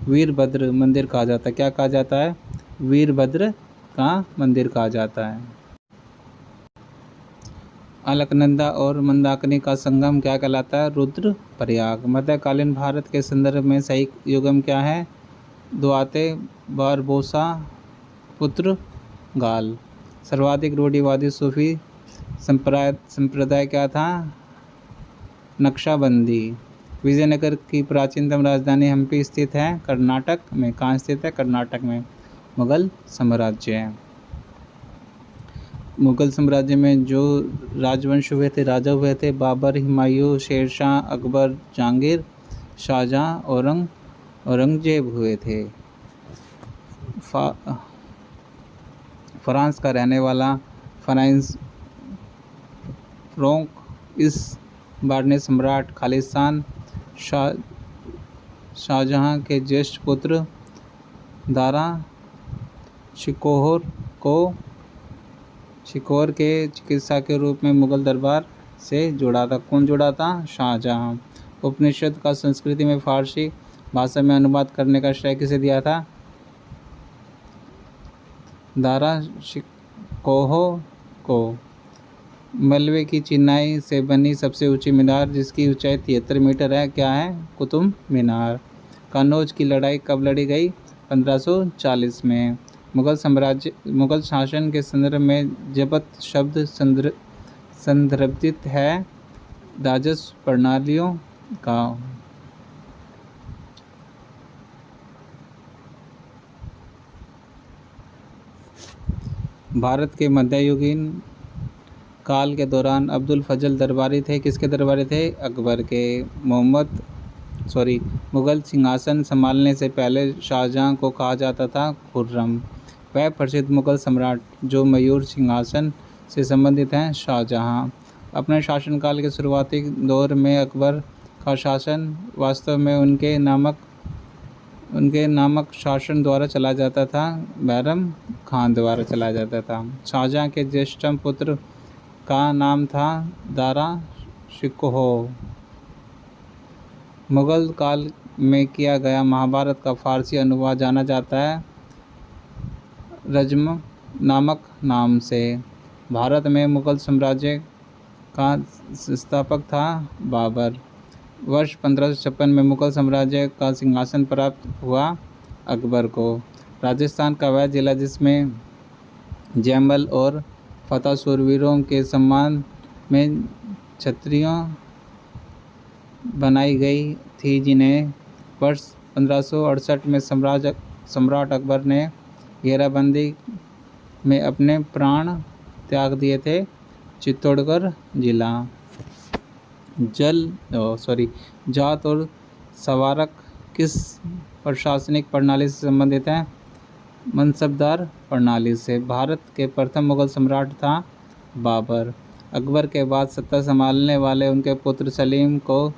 वीरभद्र मंदिर कहा जाता है। क्या कहा जाता है? वीरभद्र का मंदिर कहा जाता है। अलकनंदा और मंदाकिनी का संगम क्या कहलाता है? रुद्रप्रयाग। मध्यकालीन भारत के संदर्भ में सही युगम क्या है? द्वाते बारबोसा पुर्तगाल। सर्वाधिक रूढ़िवादी सूफी संप्रदाय क्या था? नक्शबंदी। विजयनगर की प्राचीनतम राजधानी हम्पी स्थित है कर्नाटक में। कहाँ स्थित है? कर्नाटक में। मुगल साम्राज्य। मुगल साम्राज्य में जो राजवंश हुए थे, राजा हुए थे, बाबर, हुमायूं, शेरशाह, अकबर, जहांगीर, शाहजहां, औरंगजेब हुए थे। फ्रांस का रहने वाला फ्रांस फ्रोंक इस बार ने सम्राट खालिस्तान शाहजहां के ज्येष्ठ पुत्र दारा शिकोर के चिकित्सा के रूप में मुगल दरबार से जोड़ा था। कौन जोड़ा था? शाहजहां। उपनिषद का संस्कृति में फारसी भाषा में अनुवाद करने का श्रेय किसे दिया था? दारा शिकोह को। मलबे की चिनाई से बनी सबसे ऊंची मीनार, जिसकी ऊंचाई 73 मीटर है, क्या है? कुतुब मीनार। कन्नौज की लड़ाई कब लड़ी गई? 1540 में। मुगल शासन के संदर्भ में जब्त शब्द संदर्भित है राजस्व प्रणालियों का। भारत के मध्ययुगीन काल के दौरान अब्दुल फजल दरबारी थे। किसके दरबारी थे? अकबर के। मुगल सिंहासन संभालने से पहले शाहजहां को कहा जाता था खुर्रम। वह प्रसिद्ध मुगल सम्राट जो मयूर सिंहासन से संबंधित हैं शाहजहां। अपने शासनकाल के शुरुआती दौर में अकबर का शासन वास्तव में उनके नामक शासन द्वारा चला जाता था, बैरम खान द्वारा चलाया जाता था। शाहजहां के ज्येष्ठतम पुत्र का नाम था दारा शिकोह। मुगल काल में किया गया महाभारत का फारसी अनुवाद जाना जाता है रज्म नामक नाम से। भारत में मुगल साम्राज्य का संस्थापक था बाबर। वर्ष 1556 में मुगल साम्राज्य का सिंहासन प्राप्त हुआ अकबर को। राजस्थान का वह जिला जिसमें जयमल और फतेह शूरवीरों के सम्मान में छतरियाँ बनाई गई थी, जिन्हें वर्ष 1568 में सम्राट अकबर ने घेराबंदी में अपने प्राण त्याग दिए थे। चित्तौड़गढ़ जिला। जाट और सवारक किस प्रशासनिक प्रणाली से संबंधित हैं? मनसबदार प्रणाली से। भारत के प्रथम मुगल सम्राट था बाबर। अकबर के बाद सत्ता संभालने वाले उनके पुत्र सलीम को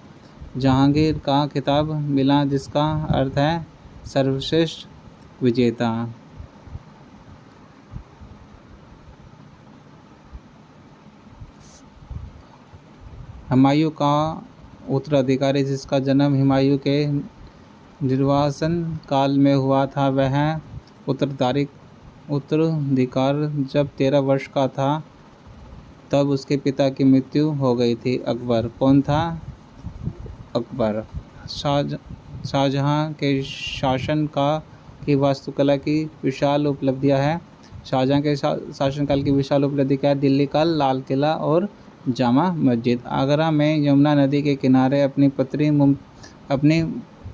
जहांगीर का खिताब मिला, जिसका अर्थ है सर्वश्रेष्ठ विजेता। हुमायूं का उत्तराधिकारी जिसका जन्म हुमायूं के निर्वासन काल में हुआ था, वह उत्तराधिकार जब 13 वर्ष का था तब उसके पिता की मृत्यु हो गई थी। अकबर। कौन था? अकबर। शाहजहां के शासन की वास्तुकला की विशाल उपलब्धियां हैं। शाहजहां के शासनकाल की विशाल उपलब्धि क्या है? दिल्ली का लाल किला और जामा मस्जिद। आगरा में यमुना नदी के किनारे अपनी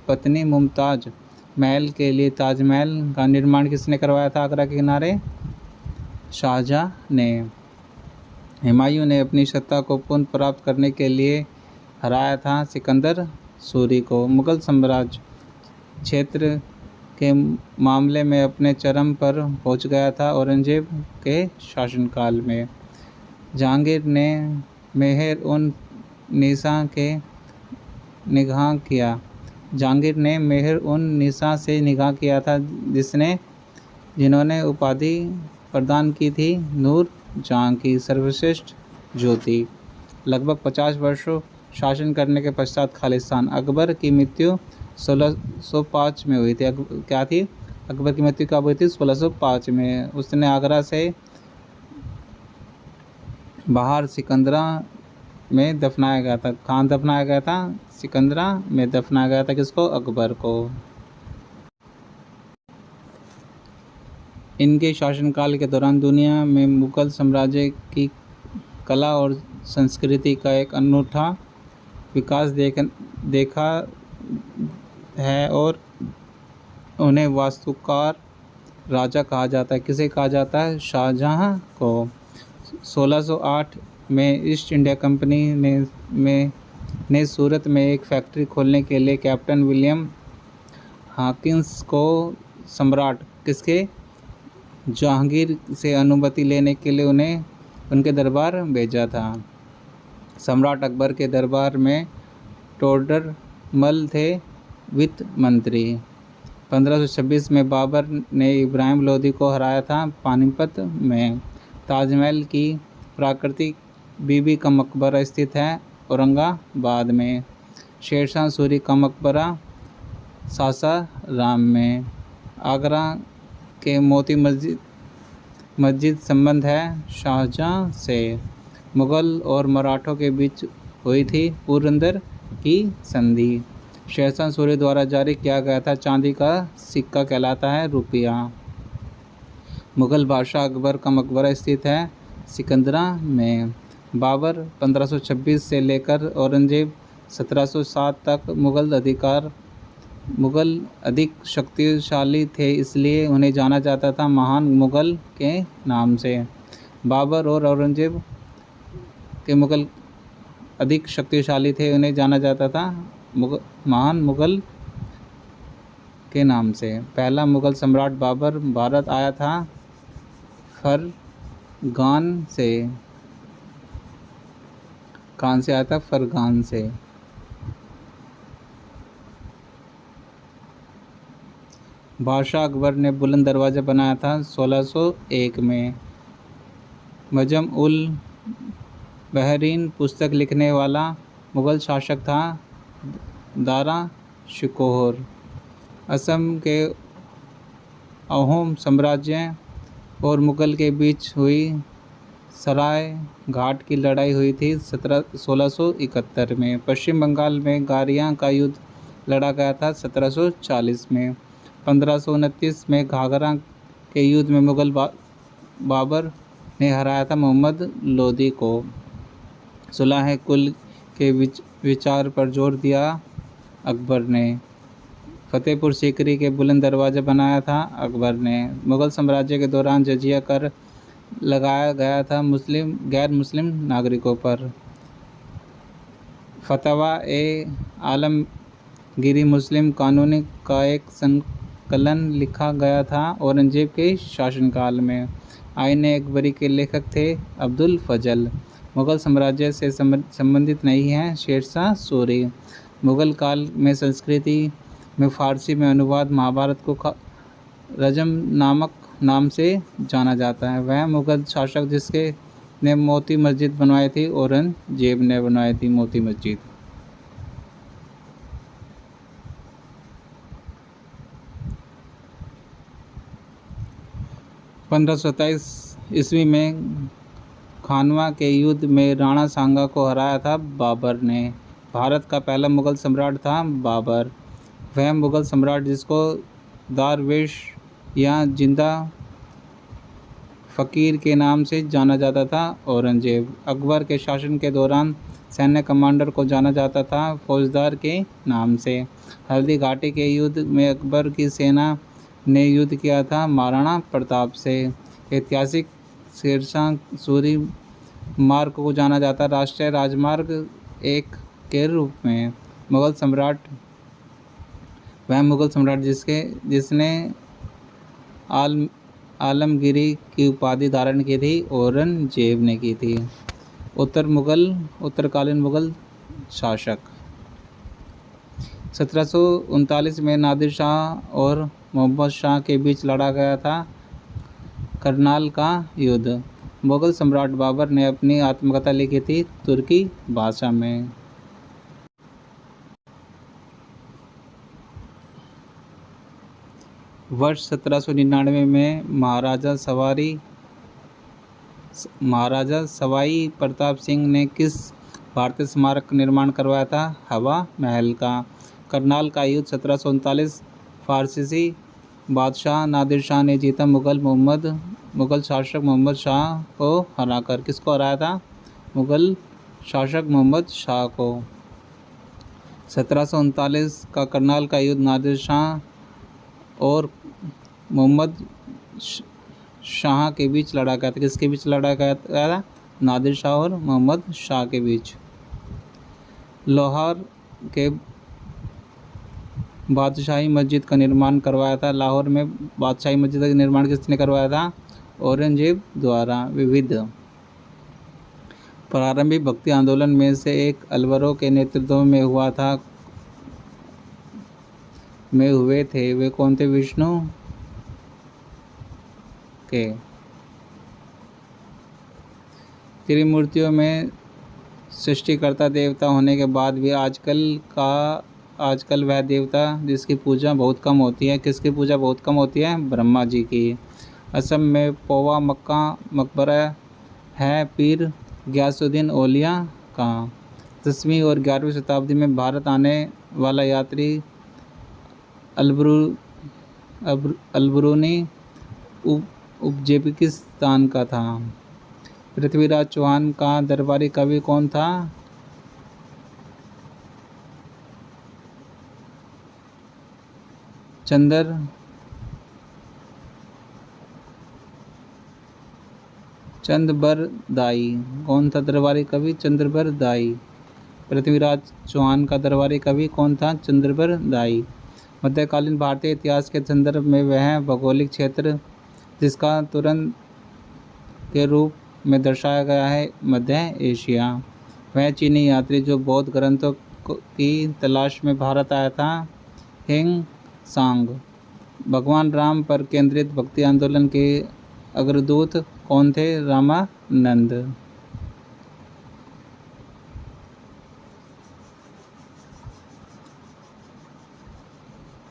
पत्नी मुमताज महल के लिए ताजमहल का निर्माण किसने करवाया था? आगरा के किनारे शाहजहां ने। हुमायूं ने अपनी सत्ता को पुनः प्राप्त करने के लिए हराया था सिकंदर सूरी को। मुगल साम्राज्य क्षेत्र के मामले में अपने चरम पर पहुंच गया था। औरंगजेब के शासनकाल में जहांगीर ने मेहर उन निसा के निगाह किया जहांगीर ने मेहर उन निसा से निगाह किया था जिन्होंने उपाधि प्रदान की थी नूर जहां की सर्वश्रेष्ठ ज्योति। लगभग 50 वर्षों शासन करने के पश्चात खालिस्तान अकबर की मृत्यु 1605 में हुई थी। क्या थी अकबर की मृत्यु कब हुई थी? 1605 में। उसने आगरा से बाहर सिकंदरा में दफनाया गया था। कहाँ दफनाया गया था? सिकंदरा में दफनाया गया था। किसको? अकबर को। इनके शासनकाल के दौरान दुनिया में मुगल साम्राज्य की कला और संस्कृति का एक अनूठा विकास देखा है और उन्हें वास्तुकार राजा कहा जाता है। किसे कहा जाता है? शाहजहां को। 1608 में ईस्ट इंडिया कंपनी ने सूरत में एक फैक्ट्री खोलने के लिए कैप्टन विलियम हॉकिंस को सम्राट किसके? जहांगीर से अनुमति लेने के लिए उन्हें उनके दरबार भेजा था। सम्राट अकबर के दरबार में टोडरमल थे वित्त मंत्री। 1526 में बाबर ने इब्राहिम लोदी को हराया था पानीपत में। ताजमहल की प्राकृतिक बीबी का मकबरा स्थित है औरंगाबाद में। शेरशाह सूरी का मकबरा सासाराम में। आगरा के मोती मस्जिद संबंध है शाहजहां से। मुगल और मराठों के बीच हुई थी पुरंदर की संधि। शेरशाह सूरी द्वारा जारी किया गया था चांदी का सिक्का कहलाता है रुपया। मुगल बादशाह अकबर का मकबरा स्थित है सिकंदरा में। बाबर 1526 से लेकर औरंगजेब 1707 तक मुगल अधिक शक्तिशाली थे, इसलिए उन्हें जाना जाता था महान मुगल के नाम से। बाबर और औरंगजेब के मुगल अधिक शक्तिशाली थे, उन्हें जाना जाता था महान मुगल के नाम से। पहला मुगल सम्राट बाबर भारत आया था फरगान से। कहाँ से आया था? फरगान से। बादशाह अकबर ने बुलंद दरवाज़ा बनाया था 1601 में। मजम उल बहरीन पुस्तक लिखने वाला मुग़ल शासक था दारा शिकोह। असम के अहोम साम्राज्य और मुग़ल के बीच हुई सराय घाट की लड़ाई हुई थी 1671 में। पश्चिम बंगाल में गारियां का युद्ध लड़ा गया था 1740 में। 1529 में घाघरा के युद्ध में मुग़ल बाबर ने हराया था मोहम्मद लोदी को। सुलह कुल के विचार पर जोर दिया अकबर ने। फतेहपुर सीकरी के बुलंद दरवाज़ा बनाया था अकबर ने। मुग़ल साम्राज्य के दौरान जजिया कर लगाया गया था गैर मुस्लिम नागरिकों पर। फतवा आलमगीरी मुस्लिम कानून का एक संकलन लिखा गया था औरंगजेब के शासनकाल में। आईन अकबरी के लेखक थे अब्दुल फजल। मुग़ल साम्राज्य से संबंधित नहीं है शेरशाह सूरी। मुग़ल काल में संस्कृति में फ़ारसी में अनुवाद महाभारत को रजम नामक नाम से जाना जाता है। वह मुग़ल शासक जिसके ने मोती मस्जिद बनवाई थी औरंगजेब ने बनवाई थी मोती मस्जिद। 1527 ईस्वी में खानवा के युद्ध में राणा सांगा को हराया था बाबर ने। भारत का पहला मुग़ल सम्राट था बाबर। वह मुग़ल सम्राट जिसको दारवेश या जिंदा फ़कीर के नाम से जाना जाता था औरंगजेब। अकबर के शासन के दौरान सैन्य कमांडर को जाना जाता था फौजदार के नाम से। हल्दी घाटी के युद्ध में अकबर की सेना ने युद्ध किया था महाराणा प्रताप से। ऐतिहासिक शेरशाह सूरी मार्ग को जाना जाता राष्ट्रीय राजमार्ग 1 के रूप में। मुग़ल सम्राट वह मुगल सम्राट जिसने आलमगीरी की उपाधि धारण की थी, औरंगजेब ने की थी। उत्तरकालीन मुगल शासक। 1739 में नादिर शाह और मोहम्मद शाह के बीच लड़ा गया था करनाल का युद्ध। मुगल सम्राट बाबर ने अपनी आत्मकथा लिखी थी तुर्की भाषा में। वर्ष 1799 में महाराजा सवाई प्रताप सिंह ने किस भारतीय स्मारक का निर्माण करवाया था? हवा महल का। करनाल का युद्ध 1739 फारसी बादशाह नादिर शाह ने जीता। मुगल शासक मोहम्मद शाह को हराकर। किसको हराया था? मुगल शासक मोहम्मद शाह को। 1739 का करनाल का युद्ध नादिर शाह और मोहम्मद शाह के बीच लड़ा गया था। किसके बीच लड़ा गया था? नादिर शाह और मोहम्मद शाह के बीच। लाहौर के बादशाही मस्जिद का निर्माण करवाया था। लाहौर में बादशाही मस्जिद का निर्माण किसने करवाया था? औरंगजेब द्वारा। विविध प्रारंभिक भक्ति आंदोलन में से एक अलवरों के नेतृत्व में हुए थे। वे कौन थे? विष्णु के। त्रिमूर्तियों में सृष्टिकर्ता देवता होने के बाद भी आजकल वह देवता जिसकी पूजा बहुत कम होती है। किसकी पूजा बहुत कम होती है? ब्रह्मा जी की। असम में पोवा मक्का मकबरा है पीर गयासुद्दीन औलिया का। 10वीं और 11वीं शताब्दी में भारत आने वाला यात्री अलबरूनी उज़्बेकिस्तान का था। पृथ्वीराज चौहान का दरबारी कवि कौन था? चंद्रबरदाई। कौन था दरबारी कवि? चंद्रबरदाई। पृथ्वीराज चौहान का दरबारी कवि कौन था? चंद्रबरदाई। मध्यकालीन भारतीय इतिहास के संदर्भ में वह भौगोलिक क्षेत्र जिसका तुरंत के रूप में दर्शाया गया है मध्य एशिया। वह चीनी यात्री जो बौद्ध ग्रंथों की तलाश में भारत आया था, हिंग सांग। भगवान राम पर केंद्रित भक्ति आंदोलन के अग्रदूत कौन थे? रामानंद।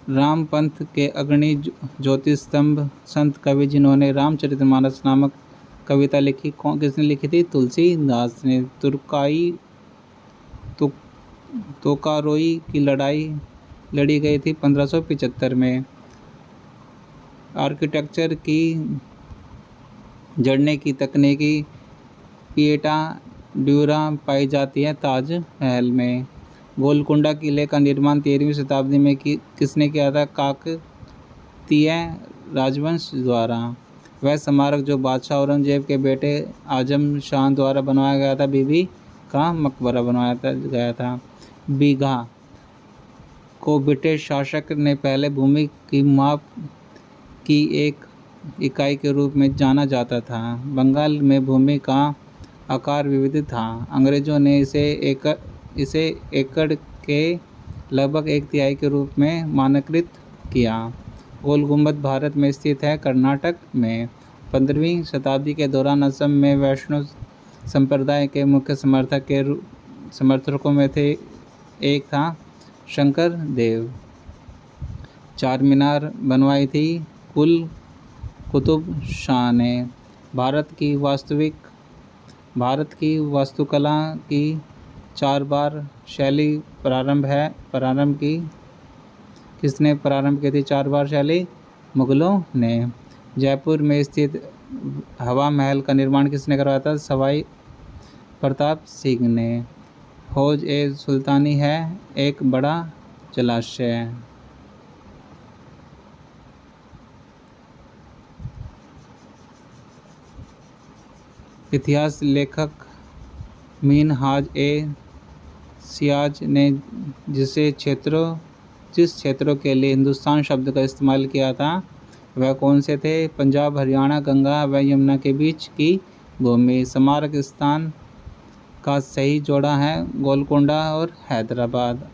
राम पंथ के अग्रणी ज्योतिस्तंभ संत कवि जिन्होंने रामचरितमानस नामक कविता लिखी, किसने लिखी थी? तुलसीदास ने। तोकारोई की लड़ाई लड़ी गई थी 1575 में। आर्किटेक्चर की जड़ने की तकनीकी पिएटा ड्यूरा पाई जाती है ताजमहल में। गोलकुंडा किले का निर्माण 13वीं शताब्दी में किसने किया था? काकतीय राजवंश द्वारा। वह स्मारक जो बादशाह औरंगजेब के बेटे आजम शाह द्वारा बनवाया गया था, बीबी का मकबरा बनवाया गया था। बीघा को ब्रिटिश शासक ने पहले भूमि की माप की एक इकाई के रूप में जाना जाता था। बंगाल में भूमि का आकार विविध था। अंग्रेजों ने इसे एकड़ के लगभग 1/3 के रूप में मानकीकृत किया। गोल गुंबद भारत में स्थित है, कर्नाटक में। 15वीं शताब्दी के दौरान असम में वैष्णव संप्रदाय के मुख्य समर्थकों में थे एक था शंकर देव। चार मीनार बनवाई थी कुतुब शाह ने। भारत की वास्तुकला की 4 बार शैली किसने प्रारंभ की थी? 4 बार शैली मुगलों ने। जयपुर में स्थित हवा महल का निर्माण किसने करवाया था? सवाई प्रताप सिंह ने। हौज ए सुल्तानी है एक बड़ा जलाशय। इतिहास लेखक मिनहाज ए सियाज ने जिसे क्षेत्रों जिस क्षेत्रों के लिए हिंदुस्तान शब्द का इस्तेमाल किया था वह कौन से थे? पंजाब, हरियाणा, गंगा व यमुना के बीच की भूमि। स्मारक स्थान का सही जोड़ा है गोलकोंडा और हैदराबाद।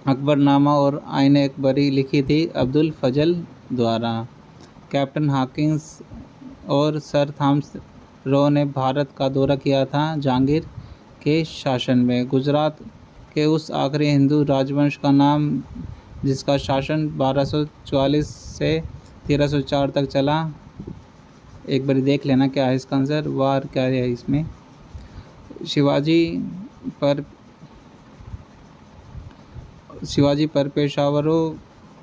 अकबरनामा और आइन अकबरी लिखी थी अब्दुल फजल द्वारा। कैप्टन हॉकिंस और सर थॉमस रो ने भारत का दौरा किया था जहांगीर के शासन में। गुजरात के उस आखिरी हिंदू राजवंश का नाम जिसका शासन 1244 से 1304 तक चला। एक बार देख लेना क्या है इसका आंसर, वार क्या है इसमें। शिवाजी पर पेशवारों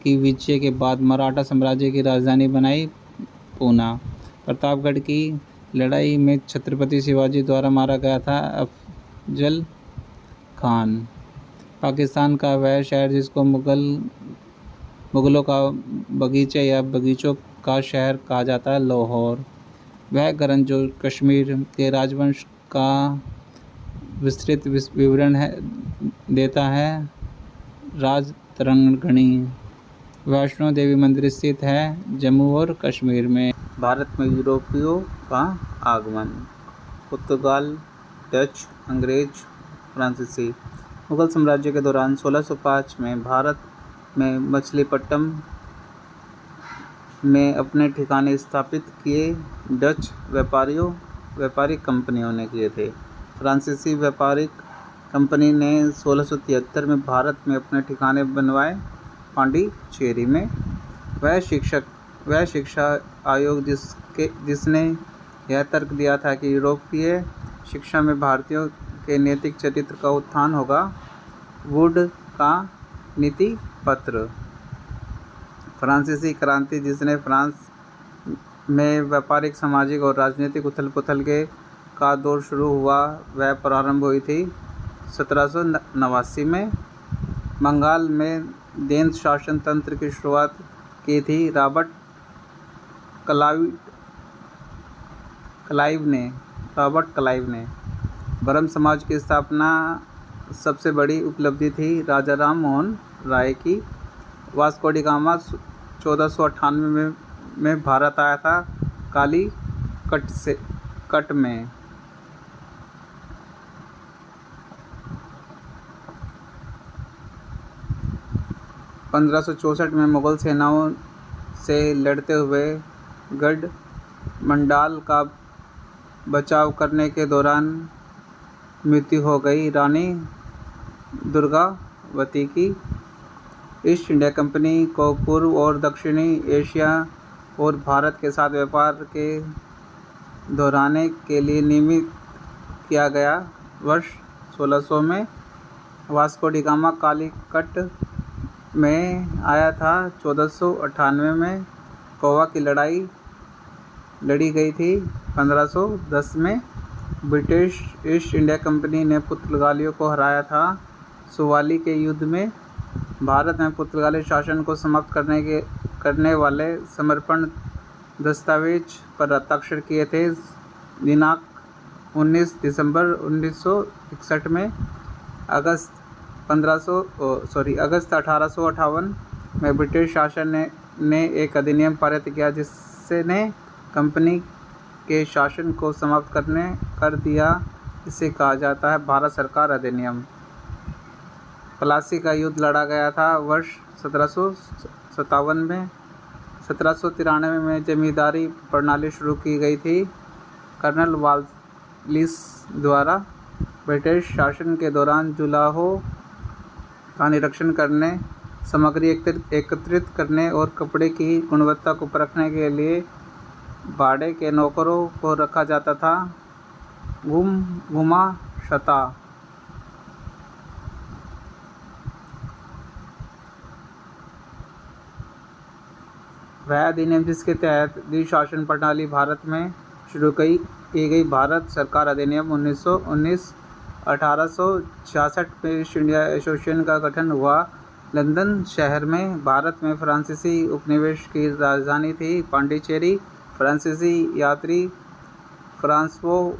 की विजय के बाद मराठा साम्राज्य की राजधानी बनाई पूना। प्रतापगढ़ की लड़ाई में छत्रपति शिवाजी द्वारा मारा गया था अफजल खान। पाकिस्तान का वह शहर जिसको मुगलों का बगीचे या बगीचों का शहर कहा जाता है, लाहौर। वह ग्रंथ जो कश्मीर के राजवंश का विस्तृत विवरण देता है, राजतरंगिणी। वैष्णो देवी मंदिर स्थित है जम्मू और कश्मीर में। भारत में यूरोपियों का आगमन। पुर्तगाल, डच, अंग्रेज, फ्रांसीसी। मुगल साम्राज्य के दौरान 1605 में भारत में मछलीपट्टनम में अपने ठिकाने स्थापित किए डच व्यापारिक कंपनियों ने किए थे। फ्रांसीसी व्यापारिक कंपनी ने 1673 में भारत में अपने ठिकाने बनवाए पांडिचेरी में। वह शिक्षा आयोग जिसने यह तर्क दिया था कि यूरोपीय शिक्षा में भारतीयों के नैतिक चरित्र का उत्थान होगा। वुड का नीति पत्र। फ्रांसीसी क्रांति जिसने फ्रांस में व्यापारिक, सामाजिक और राजनीतिक उथल-पुथल का दौर शुरू हुआ, वह प्रारंभ हुई थी 1789 में। बंगाल में देन शासन तंत्र की शुरुआत की थी रॉबर्ट क्लाइव ने। ब्रह्म समाज की स्थापना सबसे बड़ी उपलब्धि थी राजा राम मोहन राय की। वास्को डी गामा 1498 में भारत आया था कालीकट में। (1564) में मुगल सेनाओं से लड़ते हुए गढ़ मंडाल का बचाव करने के दौरान मृत्यु हो गई रानी दुर्गावती की। ईस्ट इंडिया कंपनी को पूर्व और दक्षिणी एशिया और भारत के साथ व्यापार के दोहराने के लिए नियमित किया गया। वर्ष 1600 में वास्को डी गामा कालीकट में आया था। 1498 में कोवा की लड़ाई लड़ी गई थी। 1510 में ब्रिटिश ईस्ट इंडिया कंपनी ने पुर्तगालियों को हराया था। सुवाली के युद्ध में भारत में पुर्तगाली शासन को समाप्त करने वाले समर्पण दस्तावेज पर हस्ताक्षर किए थे। दिनांक 19 दिसंबर 1961 में। अगस्त 1858 में ब्रिटिश शासन ने एक अधिनियम पारित किया जिसने कंपनी के शासन को समाप्त कर दिया। इसे कहा जाता है भारत सरकार अधिनियम। प्लासी का युद्ध लड़ा गया था वर्ष 1757 में। 1793 में जमींदारी प्रणाली शुरू की गई थी कर्नल वालिस द्वारा। ब्रिटिश शासन के दौरान जुलाहों का निरीक्षण करने, सामग्री एकत्रित करने और कपड़े की गुणवत्ता को परखने के लिए भाड़े के नौकरों को रखा जाता था। गुमाश्ता। वह अधिनियम जिसके तहत द्विशासन प्रणाली भारत में शुरू की गई भारत सरकार अधिनियम 1919। 1866 में ईस्ट इंडिया एसोसिएशन का गठन हुआ। लंदन शहर में भारत में फ्रांसीसी उपनिवेश की राजधानी थी पांडिचेरी। फ्रांसीसी यात्री फ्रांसवो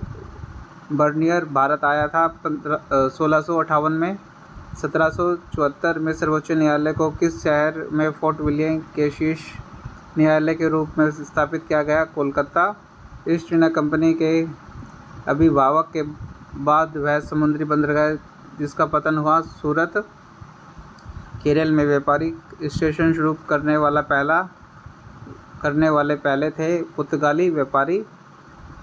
बर्नियर भारत आया था 1658 में। 1774 में सर्वोच्च न्यायालय को किस शहर में फोर्ट विलियम के शीर्ष न्यायालय के रूप में स्थापित किया गया? कोलकाता। ईस्ट इंडिया कंपनी के अभिभावक के बाद वह समुद्री बंदरगाह जिसका पतन हुआ, सूरत। केरल में व्यापारिक स्टेशन शुरू करने वाले पहले थे पुर्तगाली व्यापारी।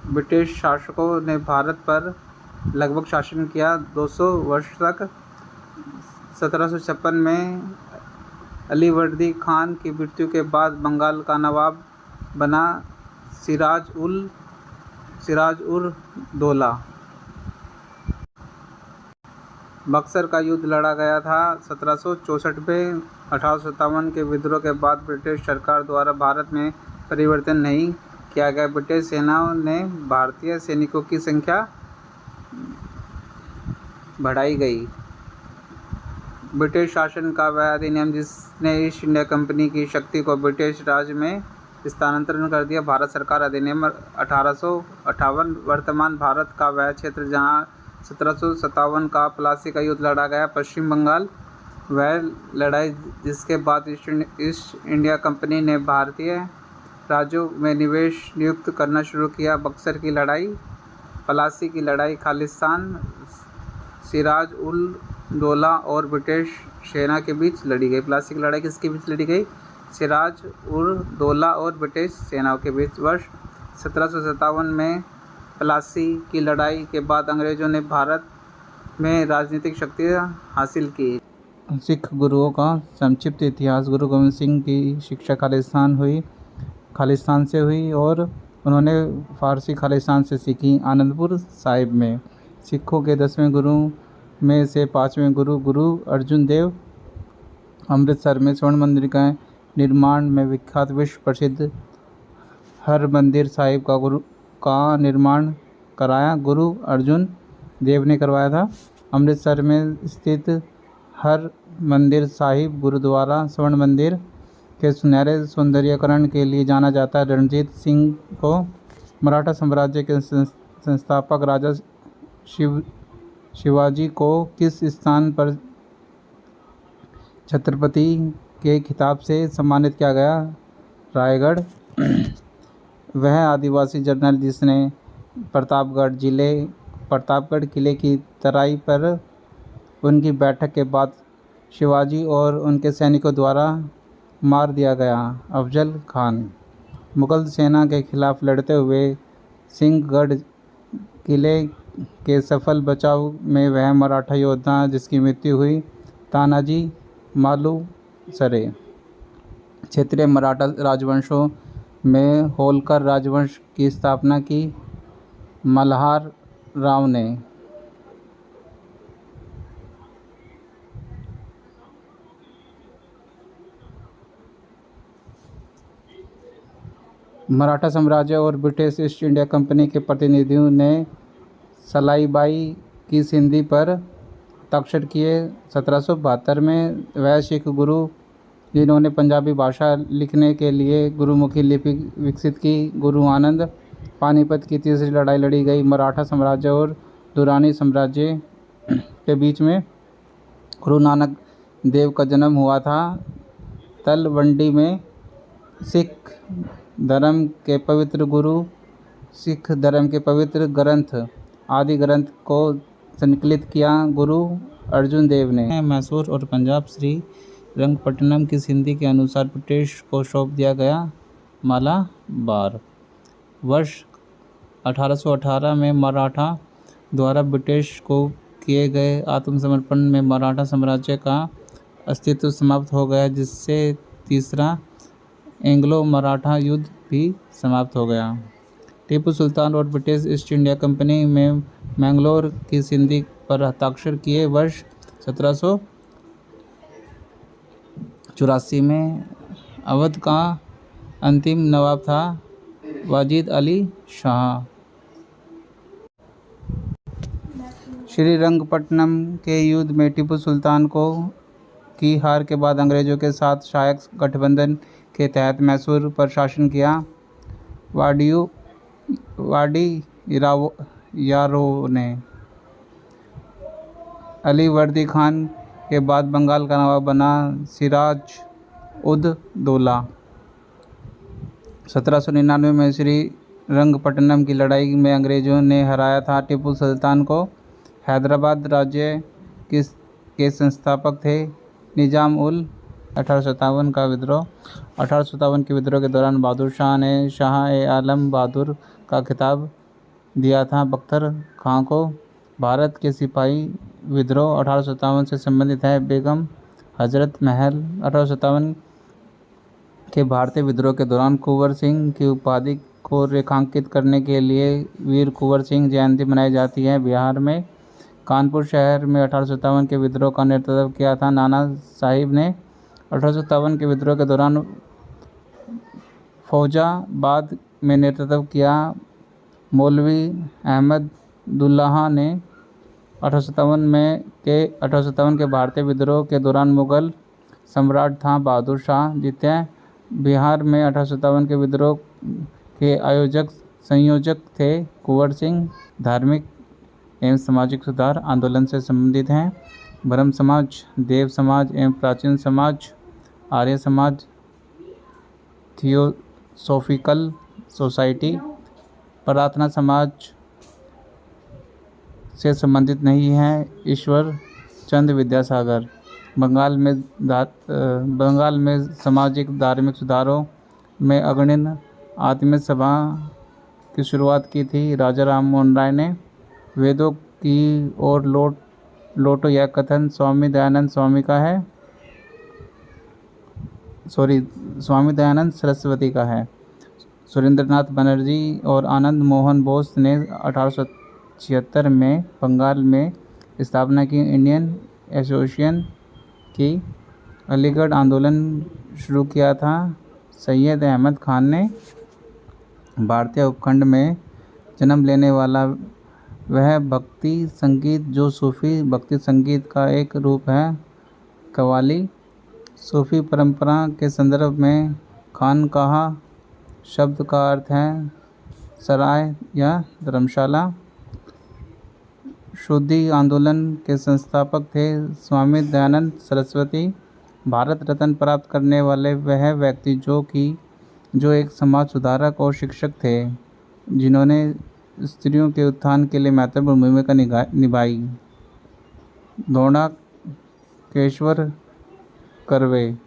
ब्रिटिश शासकों ने भारत पर लगभग शासन किया 200 वर्ष तक। 1756 में अलीवर्दी खान की मृत्यु के बाद बंगाल का नवाब बना सिराज उर दौला। बक्सर का युद्ध लड़ा गया था 1764 में। 1857 के विद्रोह के बाद ब्रिटिश सरकार द्वारा भारत में परिवर्तन नहीं किया गया। ब्रिटिश सेना ने भारतीय सैनिकों की संख्या बढ़ाई गई। ब्रिटिश शासन का वह अधिनियम जिसने ईस्ट इंडिया कंपनी की शक्ति को ब्रिटिश राज में स्थानांतरण कर दिया, भारत सरकार अधिनियम 1858। वर्तमान भारत का वह क्षेत्र जहां 1757 का प्लासी का युद्ध लड़ा गया, पश्चिम बंगाल। वह लड़ाई जिसके बाद ईस्ट इंडिया कंपनी ने भारतीय राज्यों में निवेश नियुक्त करना शुरू किया। बक्सर की लड़ाई, प्लासी की लड़ाई खालिस्तान, सिराज उल दौला और ब्रिटिश सेना के बीच लड़ी गई। प्लासी की लड़ाई किसके बीच लड़ी गई? सिराज उल दौला और ब्रिटिश सेनाओं के बीच। वर्ष 1757 में प्लासी की लड़ाई के बाद अंग्रेजों ने भारत में राजनीतिक शक्ति हासिल की। सिख गुरुओं का संक्षिप्त इतिहास। गुरु गोविंद सिंह की शिक्षा खालिस्तान से हुई और उन्होंने फारसी खालिस्तान से सीखी। आनंदपुर साहिब में सिखों के 10वें गुरु में से 5वें गुरु अर्जुन देव। अमृतसर में स्वर्ण मंदिर का निर्माण में विख्यात विश्व प्रसिद्ध हरमंदिर साहिब का निर्माण कराया गुरु अर्जुन देव ने करवाया था। अमृतसर में स्थित हर मंदिर साहिब गुरुद्वारा स्वर्ण मंदिर के सुनहरे सौंदर्यीकरण के लिए जाना जाता है। रणजीत सिंह को मराठा साम्राज्य के संस्थापक राजा शिवाजी को किस स्थान पर छत्रपति के खिताब से सम्मानित किया गया? रायगढ़। वह आदिवासी जनरल जिसने प्रतापगढ़ किले की तराई पर उनकी बैठक के बाद शिवाजी और उनके सैनिकों द्वारा मार दिया गया, अफजल खान। मुगल सेना के खिलाफ लड़ते हुए सिंहगढ़ किले के सफल बचाव में वह मराठा योद्धा जिसकी मृत्यु हुई, तानाजी मालुसरे। क्षेत्रीय मराठा राजवंशों में होलकर राजवंश की स्थापना की मल्हार राव ने। मराठा साम्राज्य और ब्रिटिश ईस्ट इंडिया कंपनी के प्रतिनिधियों ने सलाईबाई की संधि पर हस्ताक्षर किए। 1772 में वह सिख गुरु जिन्होंने पंजाबी भाषा लिखने के लिए गुरुमुखी लिपि विकसित की, गुरु आनंद। पानीपत की तीसरी लड़ाई लड़ी गई मराठा साम्राज्य और दुरानी साम्राज्य के बीच में। गुरु नानक देव का जन्म हुआ था तलवंडी में। सिख धर्म के पवित्र ग्रंथ आदि ग्रंथ को संकलित किया गुरु अर्जुन देव ने। मैसूर और पंजाब श्री रंगपट्टनम की संधि के अनुसार ब्रिटिश को सौंप दिया गया मालाबार। वर्ष 1818 में मराठा द्वारा ब्रिटिश को किए गए आत्मसमर्पण में मराठा साम्राज्य का अस्तित्व समाप्त हो गया, जिससे तीसरा एंग्लो मराठा युद्ध भी समाप्त हो गया। टीपू सुल्तान और ब्रिटिश ईस्ट इंडिया कंपनी में मैंगलोर की संधि पर हस्ताक्षर किए। वर्ष 1784 में अवध का अंतिम नवाब था वाजिद अली शाह। श्रीरंगपट्टनम के युद्ध में टीपू सुल्तान की हार के बाद अंग्रेजों के साथ सहायक गठबंधन के तहत मैसूर पर शासन किया वाडियारो ने। अलीवर्दी खान के बाद बंगाल का नवाब बना सिराज उद दौला। 1799 में श्री रंगपट्टनम की लड़ाई में अंग्रेज़ों ने हराया था। टीपू सुल्तान को हैदराबाद राज्य के संस्थापक थे। निज़ाम उल 1857 का विद्रोह। 1857 के विद्रोह के दौरान बहादुर शाह ने शाह-ए-आलम बहादुर का खिताब दिया था बख्तर खां को। भारत के सिपाही विद्रोह 1857 से संबंधित है। बेगम हजरत महल। 1857 के भारतीय विद्रोह के दौरान कुंवर सिंह की उपाधि को रेखांकित करने के लिए वीर कुंवर सिंह जयंती मनाई जाती है। बिहार में कानपुर शहर में 1857 के विद्रोह का नेतृत्व किया था नाना साहिब ने। 1857 के विद्रोह के दौरान फौजाबाद में नेतृत्व किया मौलवी अहमदुल्लाह ने। 1857 के भारतीय विद्रोह के दौरान मुगल सम्राट था बहादुर शाह। द्वितीय बिहार में 1857 के विद्रोह के संयोजक थे कुंवर सिंह। धार्मिक एवं सामाजिक सुधार आंदोलन से संबंधित हैं। ब्रह्म समाज, देव समाज एवं प्राचीन समाज, आर्य समाज, थियोसॉफिकल सोसाइटी, प्रार्थना समाज से संबंधित नहीं है। ईश्वर चंद्र विद्यासागर। बंगाल में सामाजिक धार्मिक सुधारों में अग्रणी आत्मीय सभा की शुरुआत की थी राजा राम मोहन राय ने। वेदों की ओर लौटो यह कथन स्वामी दयानंद सरस्वती का है। सुरेंद्रनाथ बनर्जी और आनंद मोहन बोस ने 1876 में बंगाल में स्थापना की इंडियन एसोसिएशन की। अलीगढ़ आंदोलन शुरू किया था सैयद अहमद खान ने। भारतीय उपखंड में जन्म लेने वाला वह भक्ति संगीत जो सूफी भक्ति संगीत का एक रूप है। कव्वाली। सूफी परंपरा के संदर्भ में खानकाहा शब्द का अर्थ है सराय या धर्मशाला। शुद्धि आंदोलन के संस्थापक थे स्वामी दयानंद सरस्वती। भारत रत्न प्राप्त करने वाले वह व्यक्ति जो एक समाज सुधारक और शिक्षक थे जिन्होंने स्त्रियों के उत्थान के लिए महत्वपूर्ण भूमिका निभाई। द्रोणाकेश्वर कर्वे।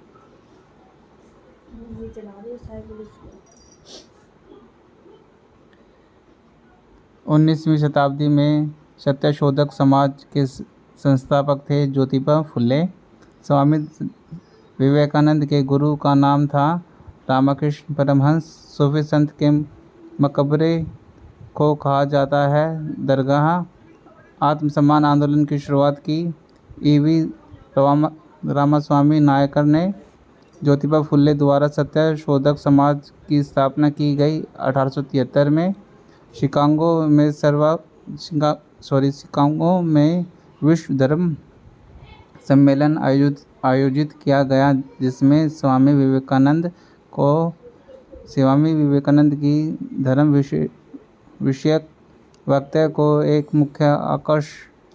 19वीं शताब्दी में सत्यशोधक समाज के संस्थापक थे ज्योतिबा फुले। स्वामी विवेकानंद के गुरु का नाम था रामकृष्ण परमहंस। सूफी संत के मकबरे को कहा जाता है दरगाह। आत्मसम्मान आंदोलन की शुरुआत की ईवी रामास्वामी नायकर ने। ज्योतिबा फुले द्वारा सत्यशोधक समाज की स्थापना की गई 1873 में। शिकागो में विश्व धर्म सम्मेलन आयोजित किया गया जिसमें स्वामी विवेकानंद की धर्म विषयक वक्तव्य को एक मुख्य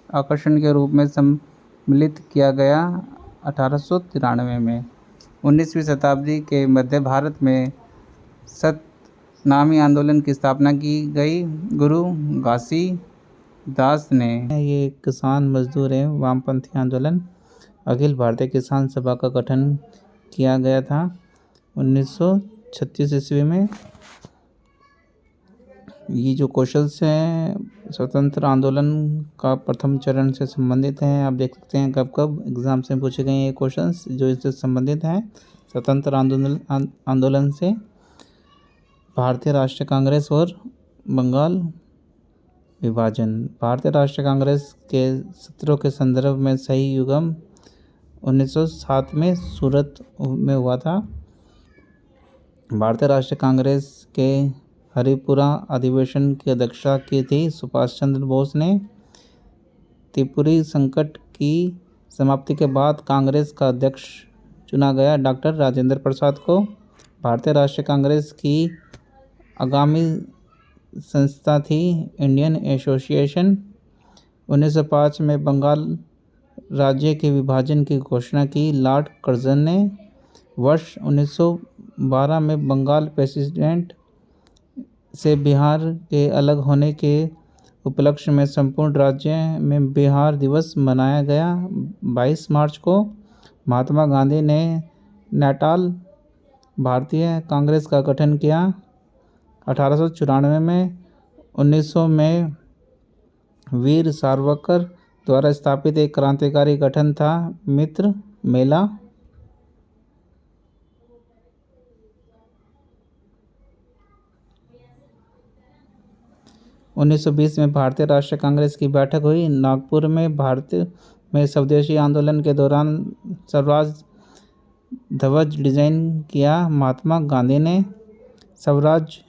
आकर्षण के रूप में सम्मिलित किया गया 1893 में। 19वीं शताब्दी के मध्य भारत में सतनामी आंदोलन की स्थापना की गई गुरु घासीदास ने। ये किसान मजदूर एवं वामपंथी आंदोलन। अखिल भारतीय किसान सभा का गठन किया गया था 1936 ईस्वी में। ये जो क्वेश्चंस हैं स्वतंत्र आंदोलन का प्रथम चरण से संबंधित हैं। आप देख सकते हैं कब कब एग्ज़ाम से पूछे गए ये क्वेश्चंस जो इससे संबंधित हैं स्वतंत्र आंदोलन से। भारतीय राष्ट्रीय कांग्रेस और बंगाल विभाजन। भारतीय राष्ट्रीय कांग्रेस के सत्रों के संदर्भ में सही युगम 1907 में सूरत में हुआ था। भारतीय राष्ट्रीय कांग्रेस के हरिपुरा अधिवेशन की अध्यक्षता की थी सुभाष चंद्र बोस ने। त्रिपुरी संकट की समाप्ति के बाद कांग्रेस का अध्यक्ष चुना गया डॉक्टर राजेंद्र प्रसाद को। भारतीय राष्ट्रीय कांग्रेस की आगामी संस्था थी इंडियन एसोसिएशन। 1905 में बंगाल राज्य के विभाजन की घोषणा की? लॉर्ड कर्जन ने। वर्ष 1912 में बंगाल प्रेसिडेंट से बिहार के अलग होने के उपलक्ष्य में संपूर्ण राज्य में बिहार दिवस मनाया गया। 22 मार्च को महात्मा गांधी ने नेटाल भारतीय कांग्रेस का गठन किया। 1894 में 1900 में वीर सावरकर द्वारा स्थापित एक क्रांतिकारी गठन था मित्र मेला। 1920 में भारतीय राष्ट्रीय कांग्रेस की बैठक हुई नागपुर में। भारत में स्वदेशी आंदोलन के दौरान स्वराज ध्वज डिजाइन किया महात्मा गांधी ने। स्वराज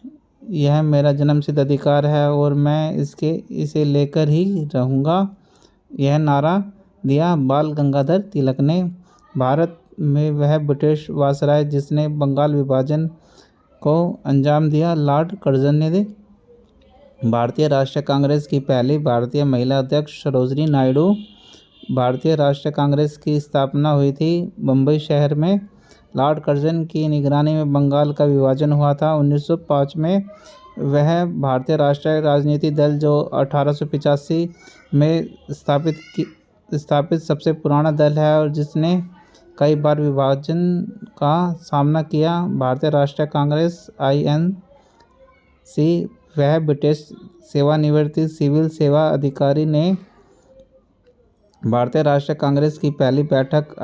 यह मेरा जन्मसिद्ध अधिकार है और मैं इसे लेकर ही रहूँगा, यह नारा दिया बाल गंगाधर तिलक ने। भारत में वह ब्रिटिश वायसराय जिसने बंगाल विभाजन को अंजाम दिया लॉर्ड कर्जन ने। भारतीय राष्ट्रीय कांग्रेस की पहली भारतीय महिला अध्यक्ष सरोजिनी नायडू। भारतीय राष्ट्रीय कांग्रेस की स्थापना हुई थी बम्बई शहर में। लॉर्ड कर्जन की निगरानी में बंगाल का विभाजन हुआ था। 1905 में वह भारतीय राष्ट्रीय राजनीति दल जो 1885 में स्थापित सबसे पुराना दल है और जिसने कई बार विभाजन का सामना किया। भारतीय राष्ट्रीय कांग्रेस INC वह ब्रिटिश सेवानिवृत्त सिविल सेवा अधिकारी ने भारतीय राष्ट्रीय कांग्रेस की पहली बैठक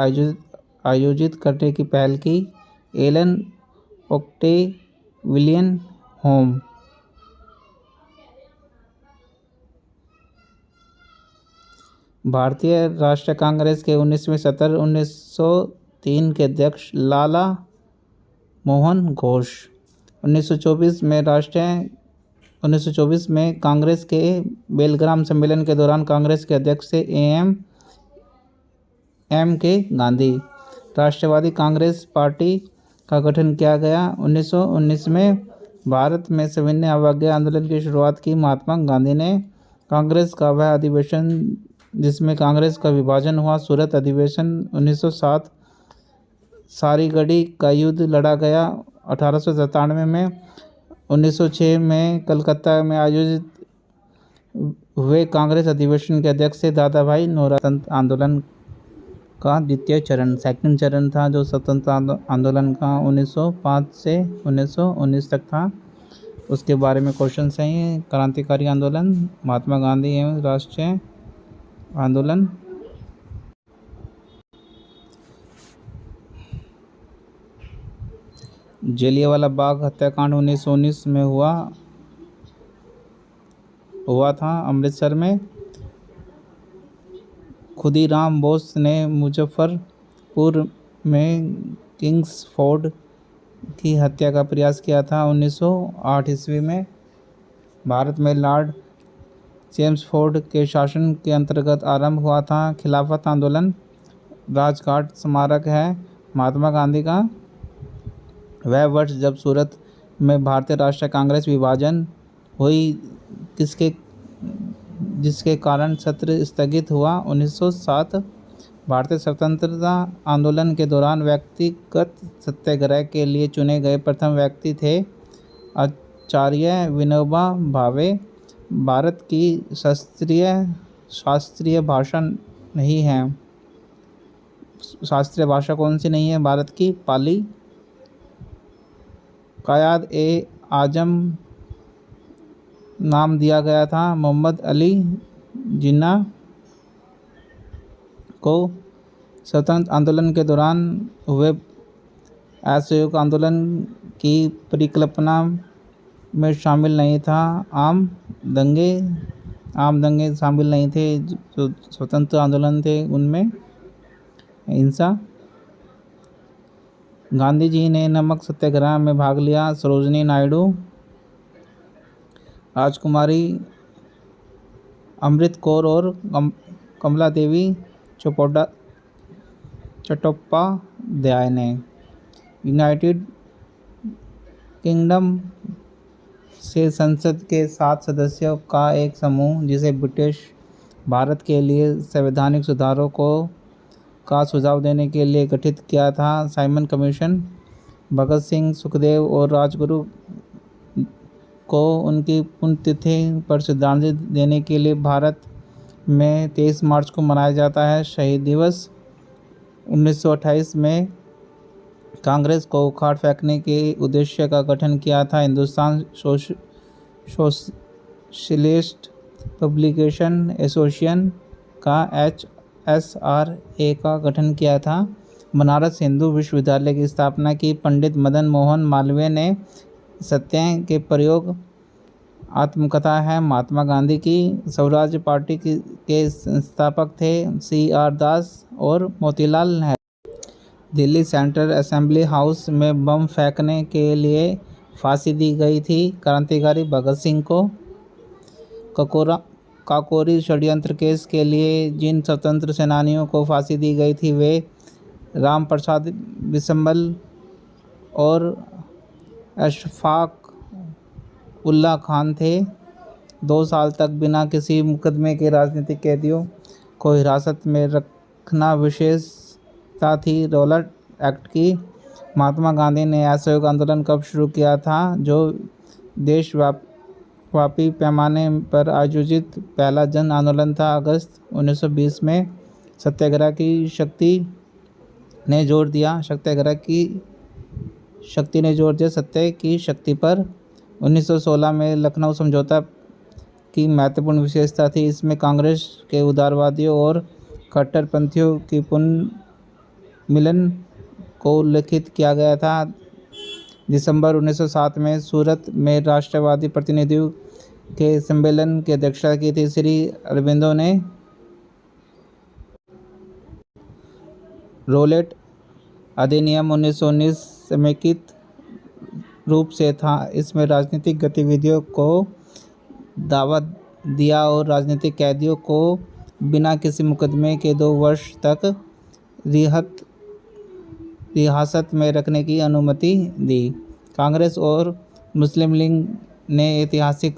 आयोजित करने की पहल की। Allan Octavian Hume. Bharatiya Rashtriya Congress के 19वें सत्र 1903 के अध्यक्ष लाला मोहन घोष। 1924 में कांग्रेस के बेलग्राम सम्मेलन के दौरान कांग्रेस के अध्यक्ष थे M.K. गांधी। राष्ट्रवादी कांग्रेस पार्टी का गठन किया गया। 1919 में भारत में सविनय अवज्ञा आंदोलन की शुरुआत की महात्मा गांधी ने। कांग्रेस का वह अधिवेशन जिसमें कांग्रेस का विभाजन हुआ सूरत अधिवेशन। 1907 सारीगढ़ी का युद्ध लड़ा गया 1897 में। 1906 में कलकत्ता में आयोजित हुए कांग्रेस अधिवेशन के अध्यक्ष थे दादा भाई नौरोजी। आंदोलन का द्वितीय चरण सेकंड चरण था जो स्वतंत्रता आंदोलन का 1905 से 1919 तक था। उसके बारे में क्वेश्चन हैं। क्रांतिकारी आंदोलन महात्मा गांधी एवं राष्ट्रीय आंदोलन। जलियांवाला बाग हत्याकांड 1919 में हुआ था अमृतसर में। खुदीराम बोस ने मुजफ्फरपुर में किंग्सफोर्ड की हत्या का प्रयास किया था 1908 ईस्वी में। भारत में लॉर्ड चेम्सफोर्ड के शासन के अंतर्गत आरंभ हुआ था खिलाफत आंदोलन। राजघाट स्मारक है महात्मा गांधी का वह वर्ष जब सूरत में भारतीय राष्ट्रीय कांग्रेस विभाजन हुई जिसके कारण सत्र स्थगित हुआ। 1907 भारतीय स्वतंत्रता आंदोलन के दौरान व्यक्तिगत सत्याग्रह के लिए चुने गए प्रथम व्यक्ति थे आचार्य विनोबा भावे। भारत की शास्त्रीय भाषा नहीं है। शास्त्रीय भाषा कौन सी नहीं है भारत की? पाली। कायद-ए-आजम नाम दिया गया था मोहम्मद अली जिन्ना को। स्वतंत्रता आंदोलन के दौरान हुए असहयोग आंदोलन की परिकल्पना में शामिल नहीं था। आम दंगे शामिल नहीं थे। जो स्वतंत्र आंदोलन थे उनमें हिंसा। गांधी जी ने नमक सत्याग्रह में भाग लिया। सरोजिनी नायडू। राजकुमारी अमृत कौर और कमला देवी चट्टोपाध्याय ने। यूनाइटेड किंगडम से संसद के 7 सदस्यों का एक समूह जिसे ब्रिटिश भारत के लिए संवैधानिक सुधारों का सुझाव देने के लिए गठित किया था साइमन कमीशन। भगत सिंह, सुखदेव और राजगुरु को उनकी पुण्यतिथि पर श्रद्धांजलि देने के लिए भारत में 23 मार्च को मनाया जाता है शहीद दिवस। 1928 में कांग्रेस को उखाड़ फेंकने के उद्देश्य का गठन किया था। हिंदुस्तान सोशलिस्ट पब्लिकेशन एसोसिएशन का HSRA का गठन किया था। बनारस हिंदू विश्वविद्यालय की स्थापना की। पंडित मदन मोहन मालवीय ने सत्य के प्रयोग आत्मकथा है महात्मा गांधी की। स्वराज पार्टी के संस्थापक थे CR दास और Motilal Nehru. Delhi central assembly house में बम फेंकने के लिए फांसी दी गई थी क्रांतिकारी भगत सिंह को। काकोरी षड्यंत्र केस के लिए जिन स्वतंत्र सेनानियों को फांसी दी गई थी वे राम प्रसाद बिस्मिल और अशफाक उल्ला खान थे। 2 साल तक बिना किसी मुकदमे के राजनीतिक कैदियों को हिरासत में रखना विशेषता थी रॉलेट एक्ट की। महात्मा गांधी ने असहयोग आंदोलन कब शुरू किया था, जो देशव्यापी पैमाने पर आयोजित पहला जन आंदोलन था। अगस्त 1920 में सत्याग्रह की शक्ति ने जोर दिया सत्य की शक्ति पर। 1916 में लखनऊ समझौता की महत्वपूर्ण विशेषता थी। इसमें कांग्रेस के उदारवादियों और कट्टरपंथियों की पुनर्मिलन को उल्लेखित किया गया था। दिसंबर 1907 में सूरत में राष्ट्रवादी प्रतिनिधियों के सम्मेलन की अध्यक्षता की थी श्री अरबिंदो ने। रॉलेट अधिनियम 1919 समेकित रूप से था। इसमें राजनीतिक गतिविधियों को दावा दिया और राजनीतिक कैदियों को बिना किसी मुकदमे के 2 वर्ष तक रियासत में रखने की अनुमति दी। कांग्रेस और मुस्लिम लीग ने ऐतिहासिक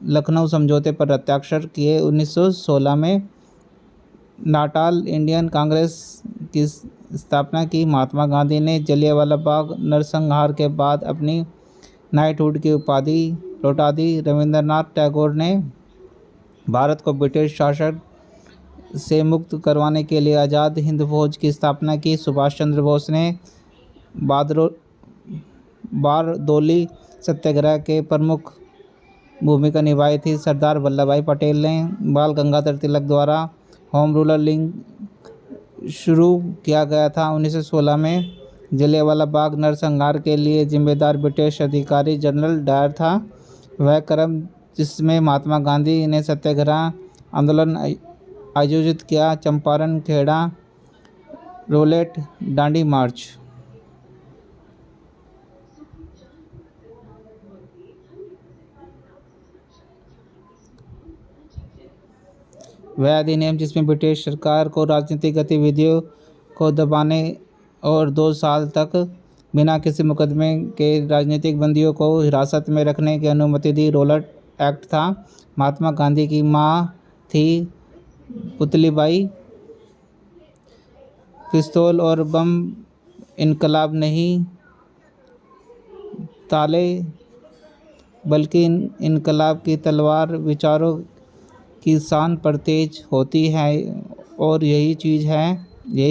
लखनऊ समझौते पर हस्ताक्षर किए। 1916 में नाटाल इंडियन कांग्रेस की स्थापना की। महात्मा गांधी ने जलियांवाला बाग नरसंहार के बाद अपनी नाइटहुड की उपाधि लौटा दी। रविंद्रनाथ टैगोर ने भारत को ब्रिटिश शासन से मुक्त करवाने के लिए आज़ाद हिंद फौज की स्थापना की। सुभाष चंद्र बोस ने बारदोली सत्याग्रह के प्रमुख भूमिका निभाई थी। सरदार वल्लभ भाई पटेल ने बाल गंगाधर तिलक द्वारा होम रूल लीग शुरू किया गया था। 1916 में जलियांवाला बाग नरसंहार के लिए जिम्मेदार ब्रिटिश अधिकारी जनरल डायर था। वह क्रम जिसमें महात्मा गांधी ने सत्याग्रह आंदोलन आयोजित किया। चंपारण, खेड़ा, रॉलेट, डांडी मार्च। वह अधिनियम जिसमें ब्रिटिश सरकार को राजनीतिक गतिविधियों को दबाने और 2 साल तक बिना किसी मुकदमे के राजनीतिक बंदियों को हिरासत में रखने की अनुमति दी रॉलेट एक्ट था। महात्मा गांधी की मां थी पुतलीबाई। पिस्तौल और बम इनकलाब नहीं ताले बल्कि इनकलाब की तलवार विचारों की शान पर तेज होती है और यही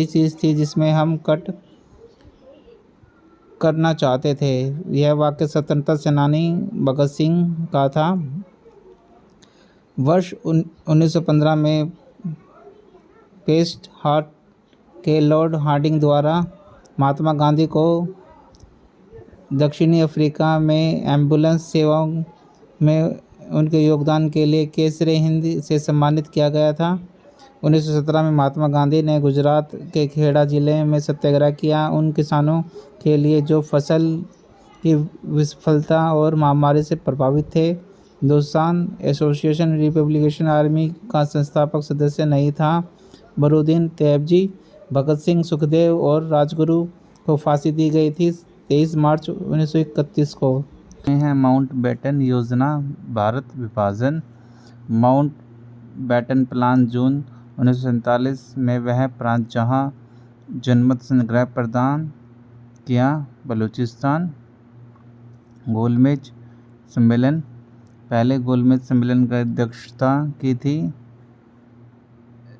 चीज़ थी जिसमें हम कट करना चाहते थे। यह वाक्य स्वतंत्रता सेनानी भगत सिंह का था। वर्ष 1915 में पेस्ट हार्ट के लॉर्ड हार्डिंग द्वारा महात्मा गांधी को दक्षिणी अफ्रीका में एम्बुलेंस सेवाओं में उनके योगदान के लिए केसरे हिंद से सम्मानित किया गया था। 1917 में महात्मा गांधी ने गुजरात के खेड़ा जिले में सत्याग्रह किया उन किसानों के लिए जो फसल की विफलता और महामारी से प्रभावित थे। हिंदुस्तान एसोसिएशन रिपब्लिकन आर्मी का संस्थापक सदस्य नहीं था। बरूदीन तैयबजी, भगत सिंह, सुखदेव और राजगुरु को फांसी दी गई थी 23 मार्च 1931 को। है माउंटबेटन योजना, भारत विभाजन। माउंट बैटन प्लान जून 1947 में वह प्रांत जहां जनमत संग्रह प्रदान किया बलूचिस्तान। गोलमेज सम्मेलन, पहले गोलमेज सम्मेलन की अध्यक्षता की थी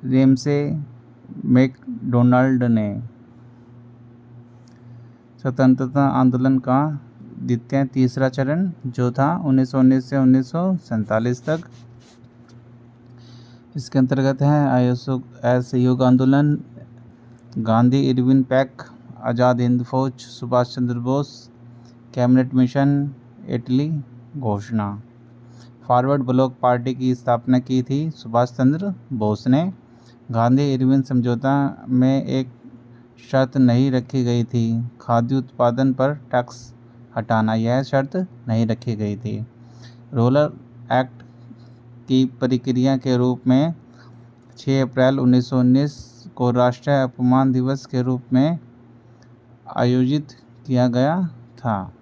रेमसे मैकडोनाल्ड ने। स्वतंत्रता आंदोलन का द्वितीय तीसरा चरण जो था 1919 से 1947 तक, इसके अंतर्गत है असहयोग आंदोलन, गांधी इरविन पैक्ट, आज़ाद हिंद फौज, Subhash Chandra Bose, cabinet mission, Italy घोषणा। फॉरवर्ड ब्लॉक पार्टी की स्थापना की थी सुभाष चंद्र बोस ने। गांधी इरविन समझौता में एक शर्त नहीं रखी गई थी, खाद्य उत्पादन पर टैक्स हटाना, यह शर्त नहीं रखी गई थी। रोलर एक्ट की प्रक्रिया के रूप में 6 अप्रैल 1919 को राष्ट्रीय अपमान दिवस के रूप में आयोजित किया गया था।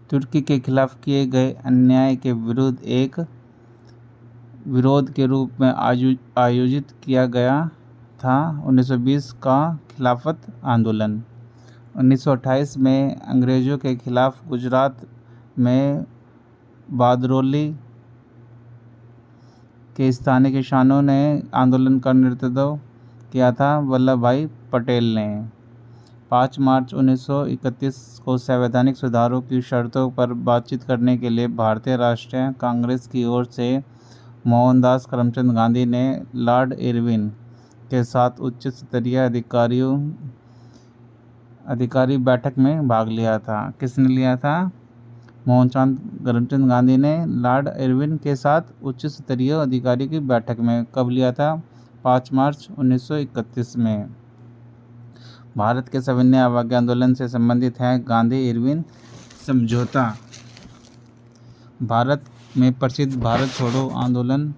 तुर्की के खिलाफ किए गए अन्याय के विरुद्ध एक विरोध के रूप में आयोजित किया गया था 1920 का खिलाफत आंदोलन। 1928 में अंग्रेज़ों के खिलाफ गुजरात में बादरोली के स्थानीय किसानों ने आंदोलन का नेतृत्व किया था वल्लभ भाई पटेल ने। 5 मार्च 1931 को संवैधानिक सुधारों की शर्तों पर बातचीत करने के लिए भारतीय राष्ट्रीय कांग्रेस की ओर से मोहनदास करमचंद गांधी ने लॉर्ड इरविन के साथ उच्च स्तरीय अधिकारी बैठक में भाग लिया था। किसने लिया था? मोहनदास करमचंद गांधी ने लॉर्ड इरविन के साथ उच्च स्तरीय अधिकारी की बैठक में कब लिया था? 5 मार्च 1931 में। भारत के सविनय अवज्ञा आंदोलन से संबंधित है गांधी इरविन समझौता। भारत में प्रसिद्ध भारत छोड़ो आंदोलन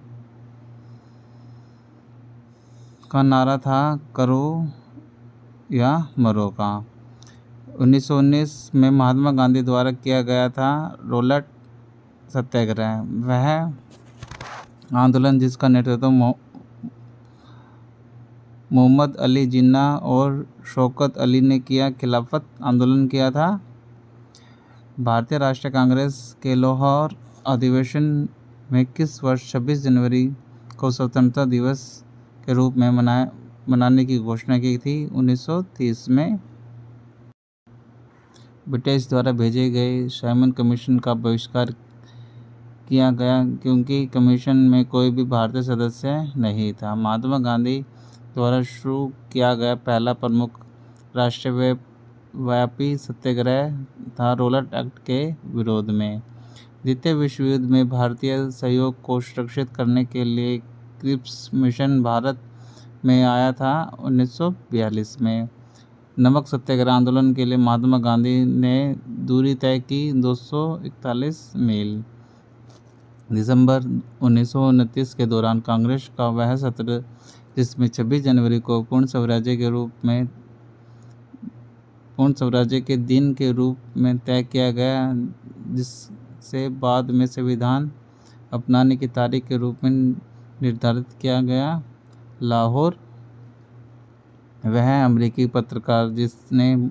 का नारा था करो या मरो का। 1919 में महात्मा गांधी द्वारा किया गया था रोलट सत्याग्रह। वह आंदोलन जिसका नेतृत्व मोहम्मद अली जिन्ना और शौकत अली ने किया, खिलाफत आंदोलन किया था। भारतीय राष्ट्रीय कांग्रेस के लाहौर अधिवेशन में किस वर्ष 26 जनवरी को स्वतंत्रता दिवस के रूप में मनाने की घोषणा की थी? 1930 में। ब्रिटिश द्वारा भेजे गए साइमन कमीशन का बहिष्कार किया गया क्योंकि कमीशन में कोई भी भारतीय सदस्य नहीं था। महात्मा गांधी द्वारा शुरू किया गया पहला प्रमुख राष्ट्रव्यापी सत्याग्रह था रोलट एक्ट के विरोध में। द्वितीय विश्व युद्ध में भारतीय सहयोग को सुरक्षित करने के लिए क्रिप्स मिशन भारत में आया था 1942 में। नमक सत्याग्रह आंदोलन के लिए महात्मा गांधी ने दूरी तय की 241 मील। दिसंबर 1929 के दौरान कांग्रेस का वह सत्र जिसमें 26 जनवरी को पूर्ण स्वराज्य के दिन के रूप में तय किया गया, जिससे बाद में संविधान अपनाने की तारीख के रूप में निर्धारित किया गया। लाहौर, वह अमेरिकी पत्रकार जिसने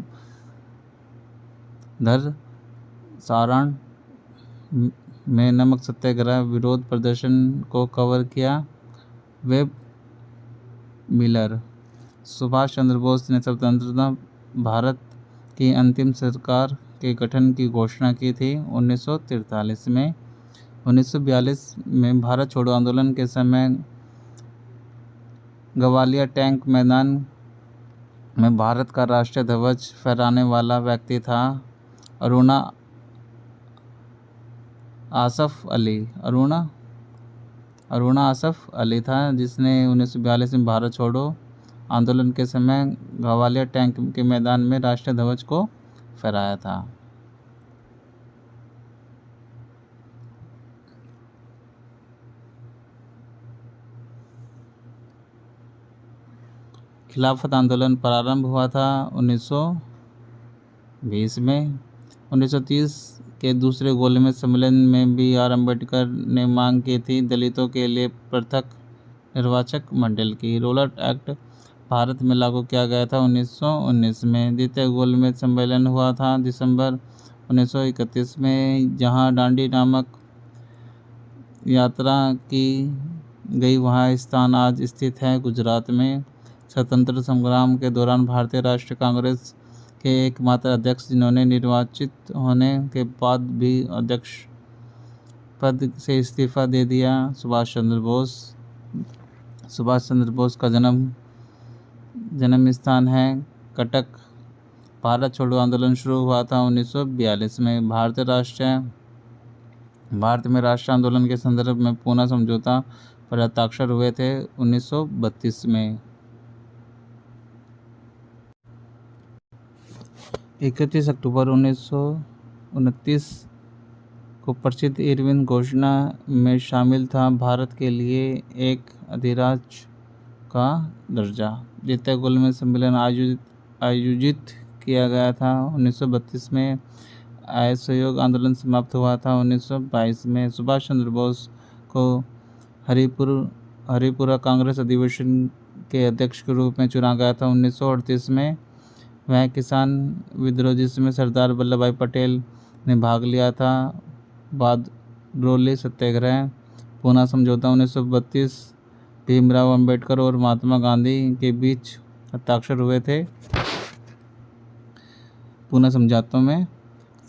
सारण में नमक सत्याग्रह विरोध प्रदर्शन को कवर किया, वेब मिलर। सुभाष चंद्र बोस ने स्वतंत्रता भारत की अंतिम सरकार के गठन की घोषणा की थी 1943 में। 1942 में भारत छोड़ो आंदोलन के समय ग्वालियर टैंक मैदान में भारत का राष्ट्रीय ध्वज फहराने वाला व्यक्ति था अरुणा आसफ अली था, जिसने 1942 में भारत छोड़ो आंदोलन के समय ग्वालियर टैंक के मैदान में राष्ट्रीय ध्वज को फहराया था। खिलाफत आंदोलन प्रारंभ हुआ था 1920 में। 1930 के दूसरे गोलमेज सम्मेलन में बी आर अम्बेडकर ने मांग की थी दलितों के लिए पृथक निर्वाचक मंडल की। रोलर एक्ट भारत में लागू किया गया था 1919 में। द्वितीय गोलमेज सम्मेलन हुआ था दिसंबर 1931 में, जहां दांडी नामक यात्रा की गई। वह स्थान आज स्थित है गुजरात में। स्वतंत्रता संग्राम के दौरान भारतीय राष्ट्रीय कांग्रेस के एकमात्र अध्यक्ष जिन्होंने निर्वाचित होने के बाद भी अध्यक्ष पद से इस्तीफा दे दिया, सुभाष चंद्र बोस। सुभाष चंद्र बोस का जन्म स्थान है कटक। भारत छोड़ो आंदोलन शुरू हुआ था 1942 में। भारत में राष्ट्रीय आंदोलन के संदर्भ में पूना समझौता पर हस्ताक्षर हुए थे 1932 में। 31 अक्टूबर 1929 को प्रसिद्ध इरविन घोषणा में शामिल था भारत के लिए एक अधिराज्य का दर्जा। द्वितीय गोलमेज सम्मेलन आयोजित किया गया था 1932 में। असहयोग आंदोलन समाप्त हुआ था 1922 में। सुभाष चंद्र बोस को हरिपुरा कांग्रेस अधिवेशन के अध्यक्ष के रूप में चुना गया था 1938 में। वह किसान विद्रोह जिसमें सरदार वल्लभ भाई पटेल ने भाग लिया था। बारडोली सत्याग्रह, पूना समझौता 1932, भीमराव अंबेडकर और महात्मा गांधी के बीच हस्ताक्षर हुए थे पूना समझौतों में।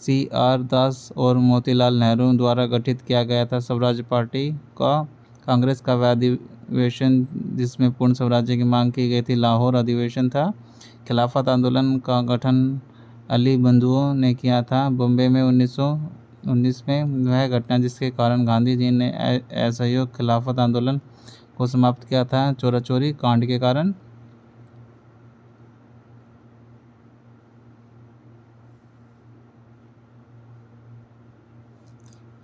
CR दास और मोतीलाल नेहरू द्वारा गठित किया गया था स्वराज पार्टी का। कांग्रेस का वह अधिवेशन जिसमें पूर्ण स्वराज्य की मांग की गई थी लाहौर अधिवेशन था। खिलाफत आंदोलन का गठन अली बंधुओं ने किया था बॉम्बे में 1919 में। वह घटना जिसके कारण गांधी जी ने असहयोग खिलाफत आंदोलन को समाप्त किया था, चोरी कांड के कारण।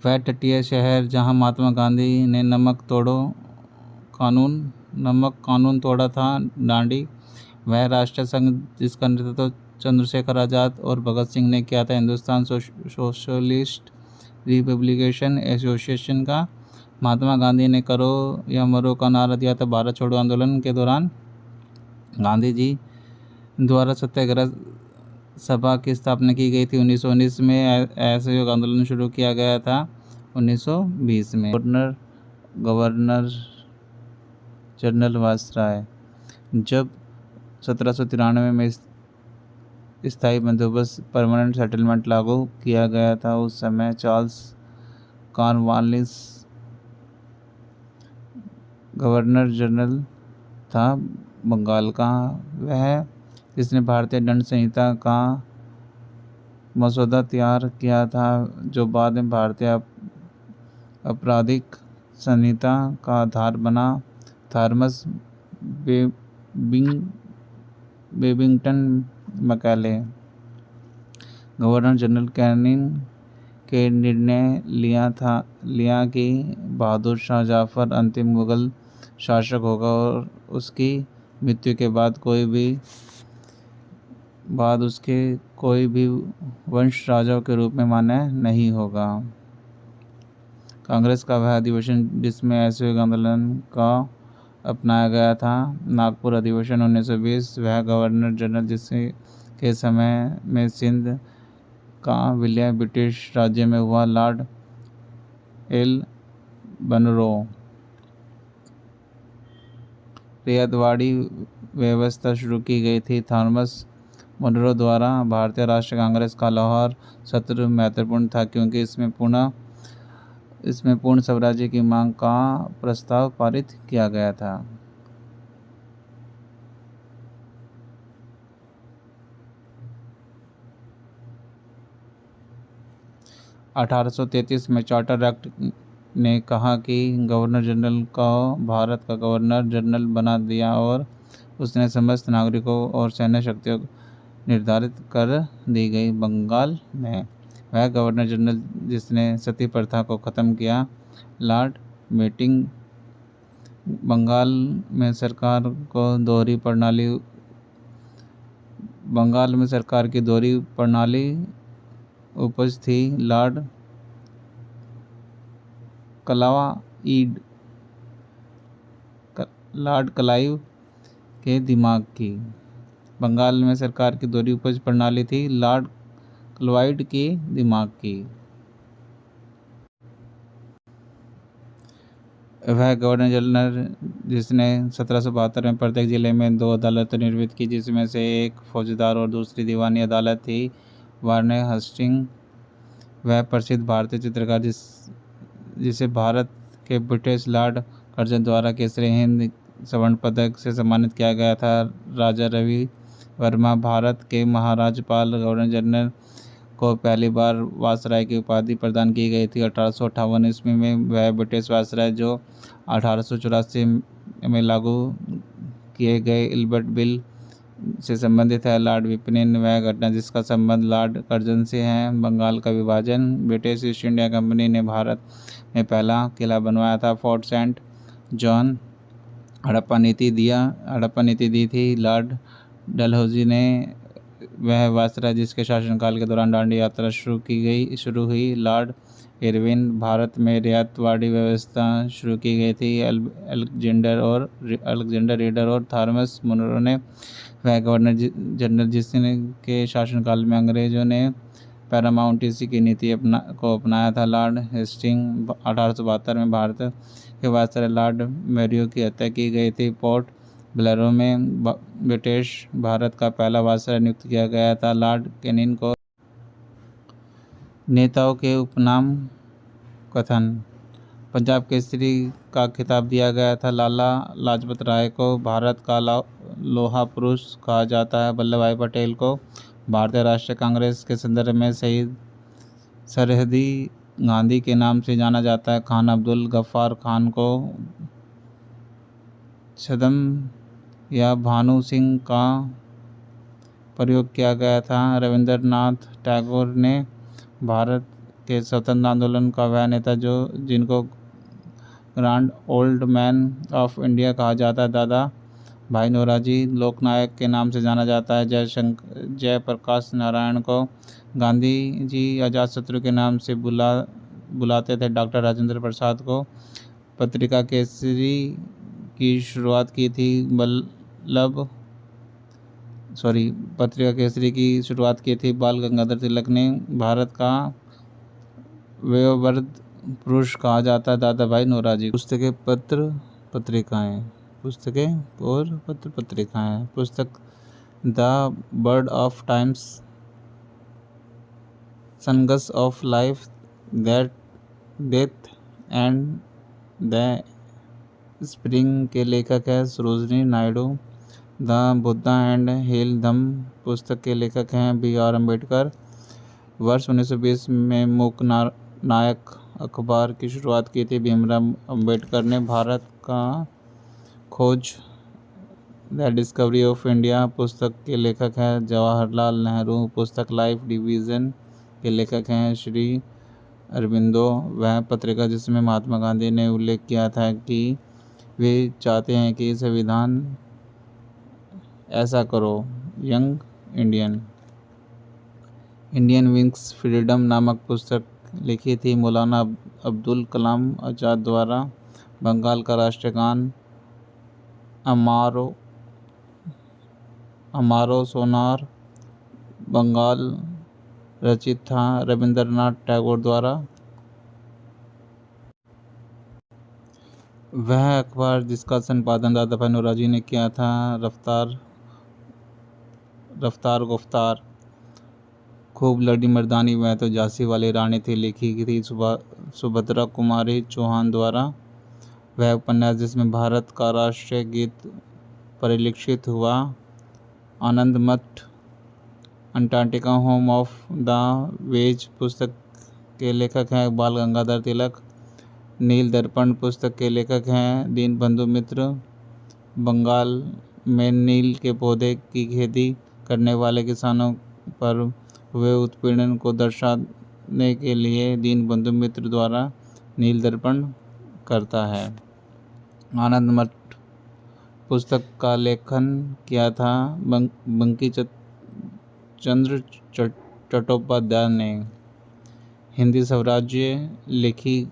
वह तटीय शहर जहां महात्मा गांधी ने नमक कानून तोड़ा था, दांडी। वह राष्ट्रीय संघ जिसका नेतृत्व चंद्रशेखर आज़ाद और भगत सिंह ने किया था, हिंदुस्तान सोशलिस्ट रिपब्लिकेशन एसोसिएशन का। महात्मा गांधी ने करो या मरो का नारा दिया था भारत छोड़ो आंदोलन के दौरान। गांधी जी द्वारा सत्याग्रह सभा की स्थापना की गई थी 1919 में। असहयोग आंदोलन शुरू किया गया था 1920 में। गवर्नर जनरल वायसराय, जब 1793 में स्थायी बंदोबस्त परमानेंट सेटलमेंट लागू किया गया था, उस समय चार्ल्स कॉर्नवालिस गवर्नर जनरल था बंगाल का। वह जिसने भारतीय दंड संहिता का मसौदा तैयार किया था, जो बाद में भारतीय आपराधिक संहिता का आधार बना। Thomas Babington Macaulay, governor general Canning के निर्णय लिया कि बहादुर शाह जफर अंतिम मुगल शासक होगा और उसकी मृत्यु के बाद उसके कोई भी वंश राजा के रूप में मान्य नहीं होगा। कांग्रेस का वह अधिवेशन जिसमें असहयोग आंदोलन का अपनाया गया था, नागपुर अधिवेशन 1920। वह गवर्नर जनरल जिसके समय में सिंध का विलय ब्रिटिश राज्य में हुआ, लॉर्ड एल बनरो। रियादवाड़ी व्यवस्था शुरू की गई थी थॉमस मनरो द्वारा। भारतीय राष्ट्रीय कांग्रेस का लाहौर सत्र महत्वपूर्ण था क्योंकि इसमें पूर्ण स्वराज्य की मांग का प्रस्ताव पारित किया गया था। 1833 में चार्टर एक्ट ने कहा कि गवर्नर जनरल को भारत का गवर्नर जनरल बना दिया और उसने समस्त नागरिकों और सैन्य शक्तियों निर्धारित कर दी गई। बंगाल में वह गवर्नर जनरल जिसने सती प्रथा को ख़त्म किया, लॉर्ड मीटिंग। बंगाल में सरकार की दोहरी प्रणाली उपज थी लॉर्ड क्लाइव के दिमाग की। बंगाल में सरकार की दोहरी उपज प्रणाली थी लॉर्ड क्लाइव के दिमाग की। वह गवर्नर जनरल जिसने 1772 में प्रत्येक जिले में 2 अदालतें निर्मित की, जिसमें से एक फौजदार और दूसरी दीवानी अदालत थी, वार्ने हस्टिंग। वह प्रसिद्ध भारतीय चित्रकार जिसे भारत के ब्रिटिश लॉर्ड कर्जन द्वारा केसरी हिंद स्वर्ण पदक से सम्मानित किया गया था। राजा रवि वर्मा भारत के महाराजपाल गवर्नर जनरल को पहली बार वायसराय की उपाधि प्रदान की गई थी 1858 ईस्वी में। वह ब्रिटिश वायसराय जो 1884 में लागू किए गए इल्बर्ट बिल से संबंधित है। लॉर्ड विपिन वह घटना जिसका संबंध लॉर्ड कर्जन से है। बंगाल का विभाजन। ब्रिटिश ईस्ट इंडिया कंपनी ने भारत में पहला किला बनवाया था फोर्ट सेंट जॉन। हड़प्पा नीति दी थी लॉर्ड डलहौजी ने। वह वायसराय जिसके शासनकाल के दौरान दांडी यात्रा शुरू हुई लॉर्ड इरविन। भारत में रियायतवाड़ी व्यवस्था शुरू की गई थी अलेक्जेंडर रीडर और थॉमस मुनरो ने। वह गवर्नर जनरल जिसके शासनकाल में अंग्रेजों ने पैरामाउंटेसी की नीति को अपनाया था लॉर्ड हेस्टिंग। 1872 में भारत के वायसराय लॉर्ड मेरियो की हत्या की गई थी। पोर्ट ब्लेयर में ब्रिटिश भारत का पहला वायसराय नियुक्त किया गया था लॉर्ड कैनिंग को। नेताओं के उपनाम कथन। पंजाब केसरी का खिताब दिया गया था लाला लाजपत राय को। भारत का लोहा पुरुष कहा जाता है वल्लभ भाई पटेल को। भारतीय राष्ट्रीय कांग्रेस के संदर्भ में शहीद सरहदी गांधी के नाम से जाना जाता है। खान अब्दुल गफ्फार खान को छद्म या भानु सिंह का प्रयोग किया गया था। रविंद्रनाथ टैगोर ने भारत के स्वतंत्रता आंदोलन का वह नेता जिनको grand old man of India कहा जाता है। दादा भाई नौरोजी लोकनायक के नाम से जाना जाता है। जयप्रकाश नारायण को गांधी जी अजातशत्रु के नाम से बुलाते थे। डॉक्टर राजेंद्र प्रसाद को पत्रिका केसरी की शुरुआत की थी बाल गंगाधर तिलक ने। भारत का वयोवृद्ध पुरुष कहा जाता है दादा भाई नौरोजी। पुस्तकें पत्र पत्रिकाएं। पुस्तक the bird of times, songs of life, death and the spring के लेखक है Sarojini Naidu. The Buddha and his Dhamma पुस्तक के लेखक हैं B.R. अम्बेडकर। वर्ष 1920 में मूक नायक अखबार की शुरुआत की थी भीमराव अम्बेडकर ने। भारत का खोज द डिस्कवरी ऑफ इंडिया पुस्तक के लेखक हैं जवाहरलाल नेहरू। पुस्तक लाइफ डिवीज़न के लेखक हैं श्री अरबिंदो। वह पत्रिका जिसमें महात्मा गांधी ने उल्लेख किया था कि वे चाहते हैं कि संविधान ऐसा करो। यंग इंडियन विंग्स फ्रीडम नामक पुस्तक लिखी थी मौलाना अब्दुल कलाम आज़ाद द्वारा। बंगाल का राष्ट्रीय गान अमारो सोनार बंगाल रचित था रविंद्रनाथ टैगोर द्वारा। वह अखबार जिसका संपादन दादा भाई नौरोजी ने किया था रफ्तार गुफ्तार। खूब लड़ी मर्दानी वह तो झांसी वाली रानी थी लिखी थी सुभद्रा कुमारी चौहान द्वारा। वह उपन्यास जिसमें भारत का राष्ट्रीय गीत परिलक्षित हुआ। आनंद मठ Antarctica home of the ways पुस्तक के लेखक हैं बाल गंगाधर तिलक। नील दर्पण पुस्तक के लेखक हैं दीनबंधु मित्र। बंगाल में नील के पौधे की खेती करने वाले किसानों पर हुए उत्पीड़न को दर्शाने के लिए दीनबंधु मित्र द्वारा नील दर्पण करता है। आनंद मठ पुस्तक का लेखन किया था बंकी चंद्र चट्टोपाध्याय ने। हिंदी स्वराज्य लिखी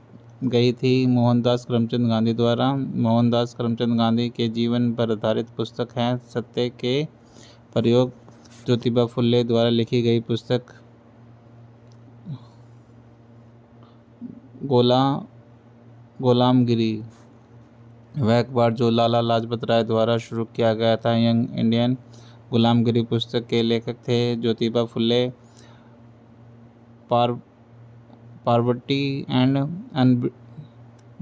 गई थी मोहनदास करमचंद गांधी द्वारा। मोहनदास करमचंद गांधी के जीवन पर आधारित पुस्तक है सत्य के प्रयोग। ज्योतिबा फुले द्वारा लिखी गई पुस्तक गुलामगिरी। वह अखबार जो लाला लाजपत राय द्वारा शुरू किया गया था। यंग इंडियन गुलामगिरी पुस्तक के लेखक थे Jyotiba Phule. Poverty and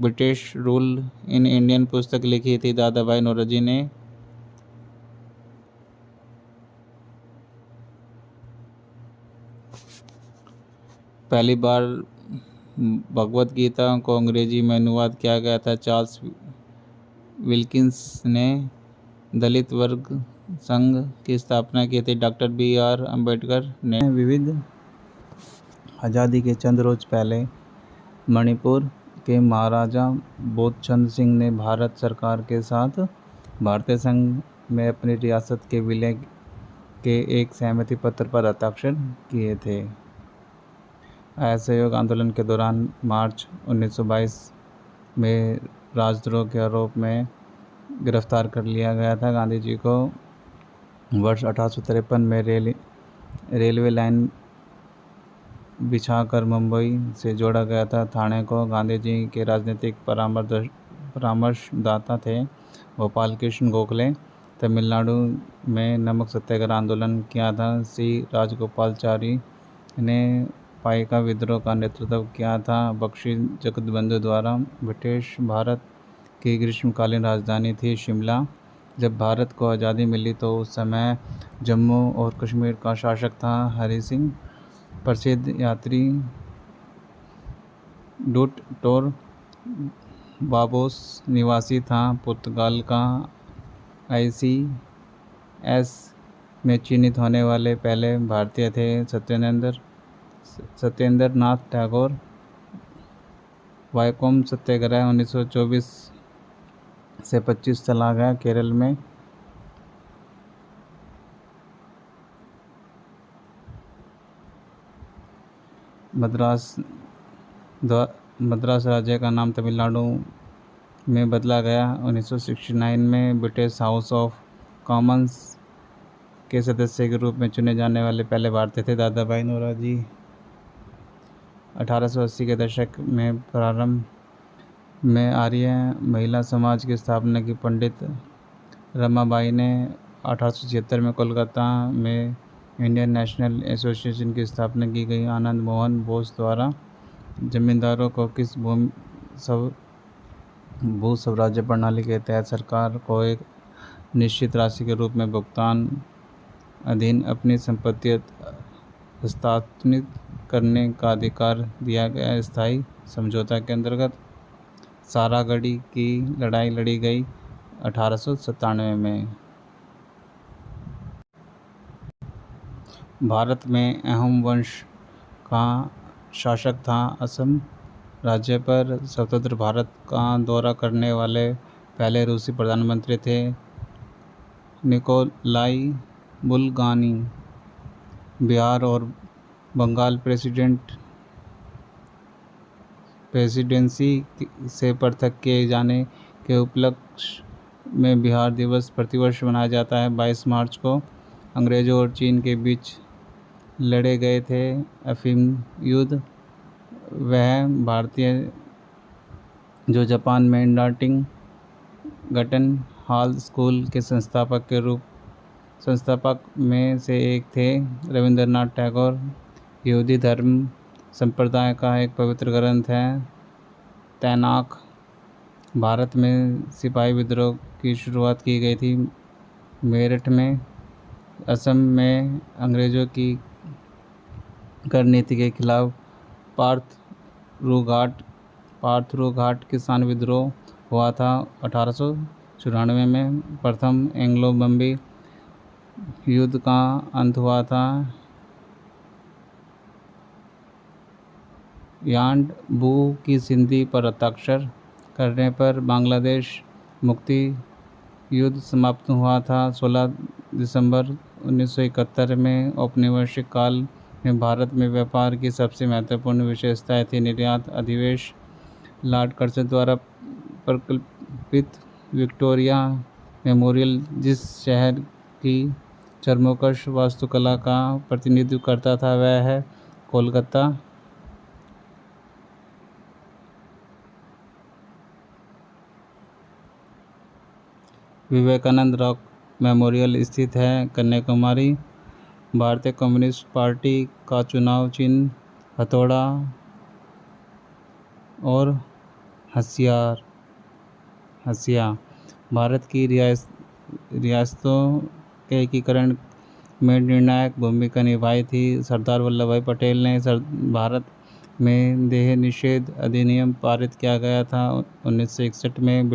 British rule in Indian पुस्तक लिखी थी दादा भाई नौरोजी ने। पहली बार भगवत गीता को अंग्रेजी में अनुवाद किया गया था चार्ल्स विल्किंस ने। दलित वर्ग संघ की स्थापना की थी डॉक्टर BR अम्बेडकर ने। विविध आज़ादी के चंद रोज पहले मणिपुर के महाराजा बोधचंद सिंह ने भारत सरकार के साथ भारतीय संघ में अपनी रियासत के विलय के एक सहमति पत्र पर हस्ताक्षर किए थे। असहयोग आंदोलन के दौरान मार्च 1922 में राजद्रोह के आरोप में गिरफ्तार कर लिया गया था। गांधी जी को वर्ष 1853 में रेलवे लाइन बिछाकर मुंबई से जोड़ा गया था। ठाणे को गांधी जी के राजनीतिक परामर्शदाता थे गोपाल कृष्ण गोखले। तमिलनाडु में नमक सत्याग्रह आंदोलन किया था। C राजगोपालाचारी ने पाइका विद्रोह का नेतृत्व किया था बख्शी जगतबंधु द्वारा। ब्रिटिश भारत की ग्रीष्मकालीन राजधानी थी शिमला। जब भारत को आज़ादी मिली तो उस समय जम्मू और कश्मीर का शासक था हरि सिंह। प्रसिद्ध यात्री डूट टोर बाबोस निवासी था। पुर्तगाल का ICS में चयनित होने वाले पहले भारतीय थे सत्येंद्र नाथ टैगोर। वाइकोम सत्याग्रह 1924 से 25 चला गया। केरल में मद्रास राज्य का नाम तमिलनाडु में बदला गया। 1969 में ब्रिटिश हाउस ऑफ कॉमन्स के सदस्य के रूप में चुने जाने वाले पहले भारतीय थे दादा भाई नौरोजी। 1880 के दशक में प्रारंभ में आर्य महिला समाज की स्थापना की पंडित रमाबाई ने। 1876 में कोलकाता में इंडियन नेशनल एसोसिएशन की स्थापना की गई। आनंद मोहन बोस द्वारा जमींदारों को किस भू स्वराज्य प्रणाली के तहत सरकार को एक निश्चित राशि के रूप में भुगतान अधीन अपनी संपत्ति हस्तांतरित करने का अधिकार दिया गया। स्थायी समझौता के अंतर्गत सारागढ़ी की लड़ाई लड़ी गई 1897 में। भारत में अहोम वंश का शासक था। असम राज्य पर स्वतंत्र भारत का दौरा करने वाले पहले रूसी प्रधानमंत्री थे निकोलाई बुल्गानी। बिहार और बंगाल प्रेसिडेंसी से पृथक किए जाने के उपलक्ष्य में बिहार दिवस प्रतिवर्ष मनाया जाता है। 22 मार्च को अंग्रेज़ों और चीन के बीच लड़े गए थे अफीम युद्ध। वह भारतीय जो जापान में इंडार्टिंग गटन हॉल स्कूल के संस्थापक में से एक थे। रविंद्रनाथ टैगोर यहूदी धर्म संप्रदाय का एक पवित्र ग्रंथ है तैनाक। भारत में सिपाही विद्रोह की शुरुआत की गई थी मेरठ में। असम में अंग्रेज़ों की कर नीति के खिलाफ पार्थरू घाट किसान विद्रोह हुआ था 1894 में। प्रथम एंग्लो बम्बी युद्ध का अंत हुआ था। यांडबू की संधि पर हस्ताक्षर करने पर बांग्लादेश मुक्ति युद्ध समाप्त हुआ था। 16 दिसंबर 1971 में औपनिवेशिक काल में भारत में व्यापार की सबसे महत्वपूर्ण विशेषताएं थी निर्यात अधिवेश लॉर्ड कर्जन द्वारा प्रकल्पित विक्टोरिया मेमोरियल जिस शहर की चरमोकश वास्तुकला का प्रतिनिधित्व करता था वह है कोलकाता। विवेकानंद रॉक मेमोरियल स्थित है कन्याकुमारी। भारतीय कम्युनिस्ट पार्टी का चुनाव चिन्ह हथौड़ा और हंसिया भारत की रियासतों के एकीकरण में निर्णायक भूमिका निभाई थी। सरदार वल्लभ भाई पटेल ने भारत में देह निषेध अधिनियम पारित किया गया था। 1961 में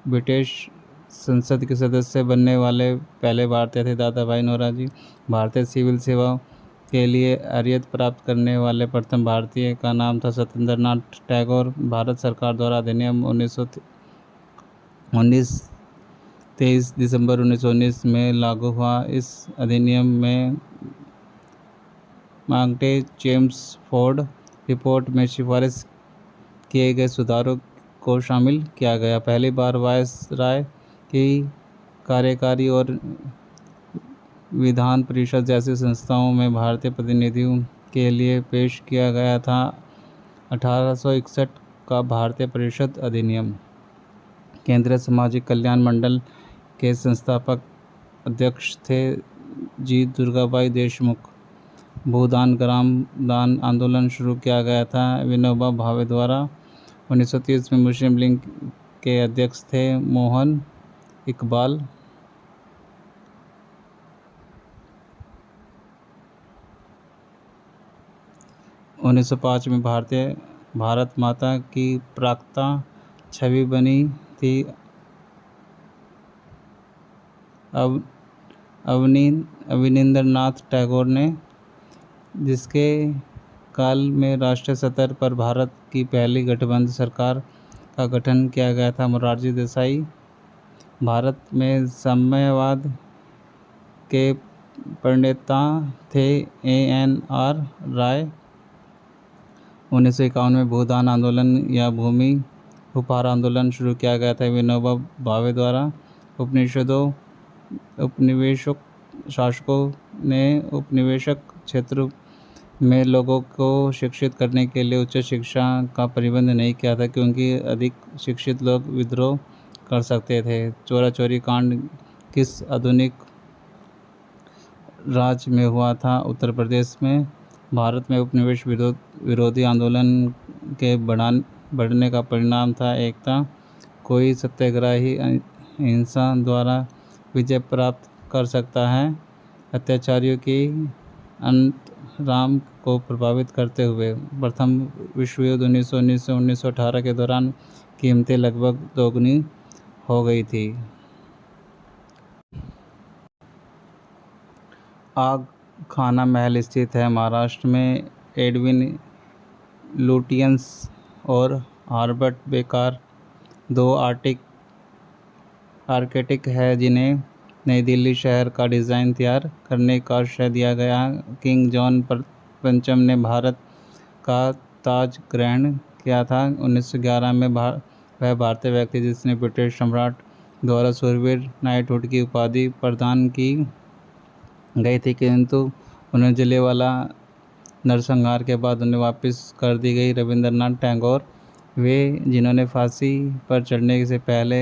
ब्रिटिश संसद के सदस्य बनने वाले पहले भारतीय थे दादा भाई नौरोजी। भारतीय सिविल सेवा के लिए अरियत प्राप्त करने वाले प्रथम भारतीय का नाम था सत्येंद्र नाथ टैगोर। भारत सरकार द्वारा अधिनियम 23 दिसंबर 1919 में लागू हुआ। इस अधिनियम में मांगटे चेम्सफोर्ड रिपोर्ट में सिफारिश किए गए सुधारों को शामिल किया गया। पहली बार वायसराय की कार्यकारी और विधान परिषद जैसी संस्थाओं में भारतीय प्रतिनिधियों के लिए पेश किया गया था 1861 का भारतीय परिषद अधिनियम। केंद्रीय सामाजिक कल्याण मंडल के संस्थापक अध्यक्ष थे जी दुर्गाबाई देशमुख। भूदान ग्राम दान आंदोलन शुरू किया गया था विनोबा भावे द्वारा। 1930 में मुस्लिम लीग के अध्यक्ष थे मोहन इकबाल। 1905 में भारत माता की प्राक्ता छवि बनी थी अवनींद्रनाथ टैगोर ने, जिसके काल में राष्ट्रीय स्तर पर भारत की पहली गठबंधन सरकार का गठन किया गया था मोरारजी देसाई। भारत में साम्यवाद के प्रणेता थे ANR राय। 1951 में भूदान आंदोलन या भूमि उपहार आंदोलन शुरू किया गया था विनोबा भावे द्वारा। उपनिवेशक शासकों ने उपनिवेशक क्षेत्र में लोगों को शिक्षित करने के लिए उच्च शिक्षा का प्रबंध नहीं किया था क्योंकि अधिक शिक्षित लोग विद्रोह कर सकते थे। चोरा चोरी कांड किस आधुनिक राज्य में हुआ था? उत्तर प्रदेश में। भारत में उपनिवेश विरोधी आंदोलन के बढ़ने का परिणाम था एकता। कोई सत्याग्रही हिंसा द्वारा विजय प्राप्त कर सकता है। अत्याचारियों की अंतराम को प्रभावित करते हुए प्रथम विश्व युद्ध 1919 से 1918 के दौरान कीमतें लगभग दोगुनी हो गई थी। आग खाना महल स्थित है महाराष्ट्र में। एडविन लुटियंस और हॉबर्ट बेकर दो आर्किटेक्ट हैं जिन्हें नई दिल्ली शहर का डिज़ाइन तैयार करने का श्रेय दिया गया। किंग जॉन पंचम ने भारत का ताज ग्रहण किया था। 1911 में वह भारतीय व्यक्ति जिसने ब्रिटिश सम्राट द्वारा शूरवीर नाइटहुड की उपाधि प्रदान की गई थी, किंतु उन्हें जलियांवाला नरसंहार के बाद उन्हें वापस कर दी गई। रविंद्रनाथ टैगोर, वे जिन्होंने फांसी पर चढ़ने से पहले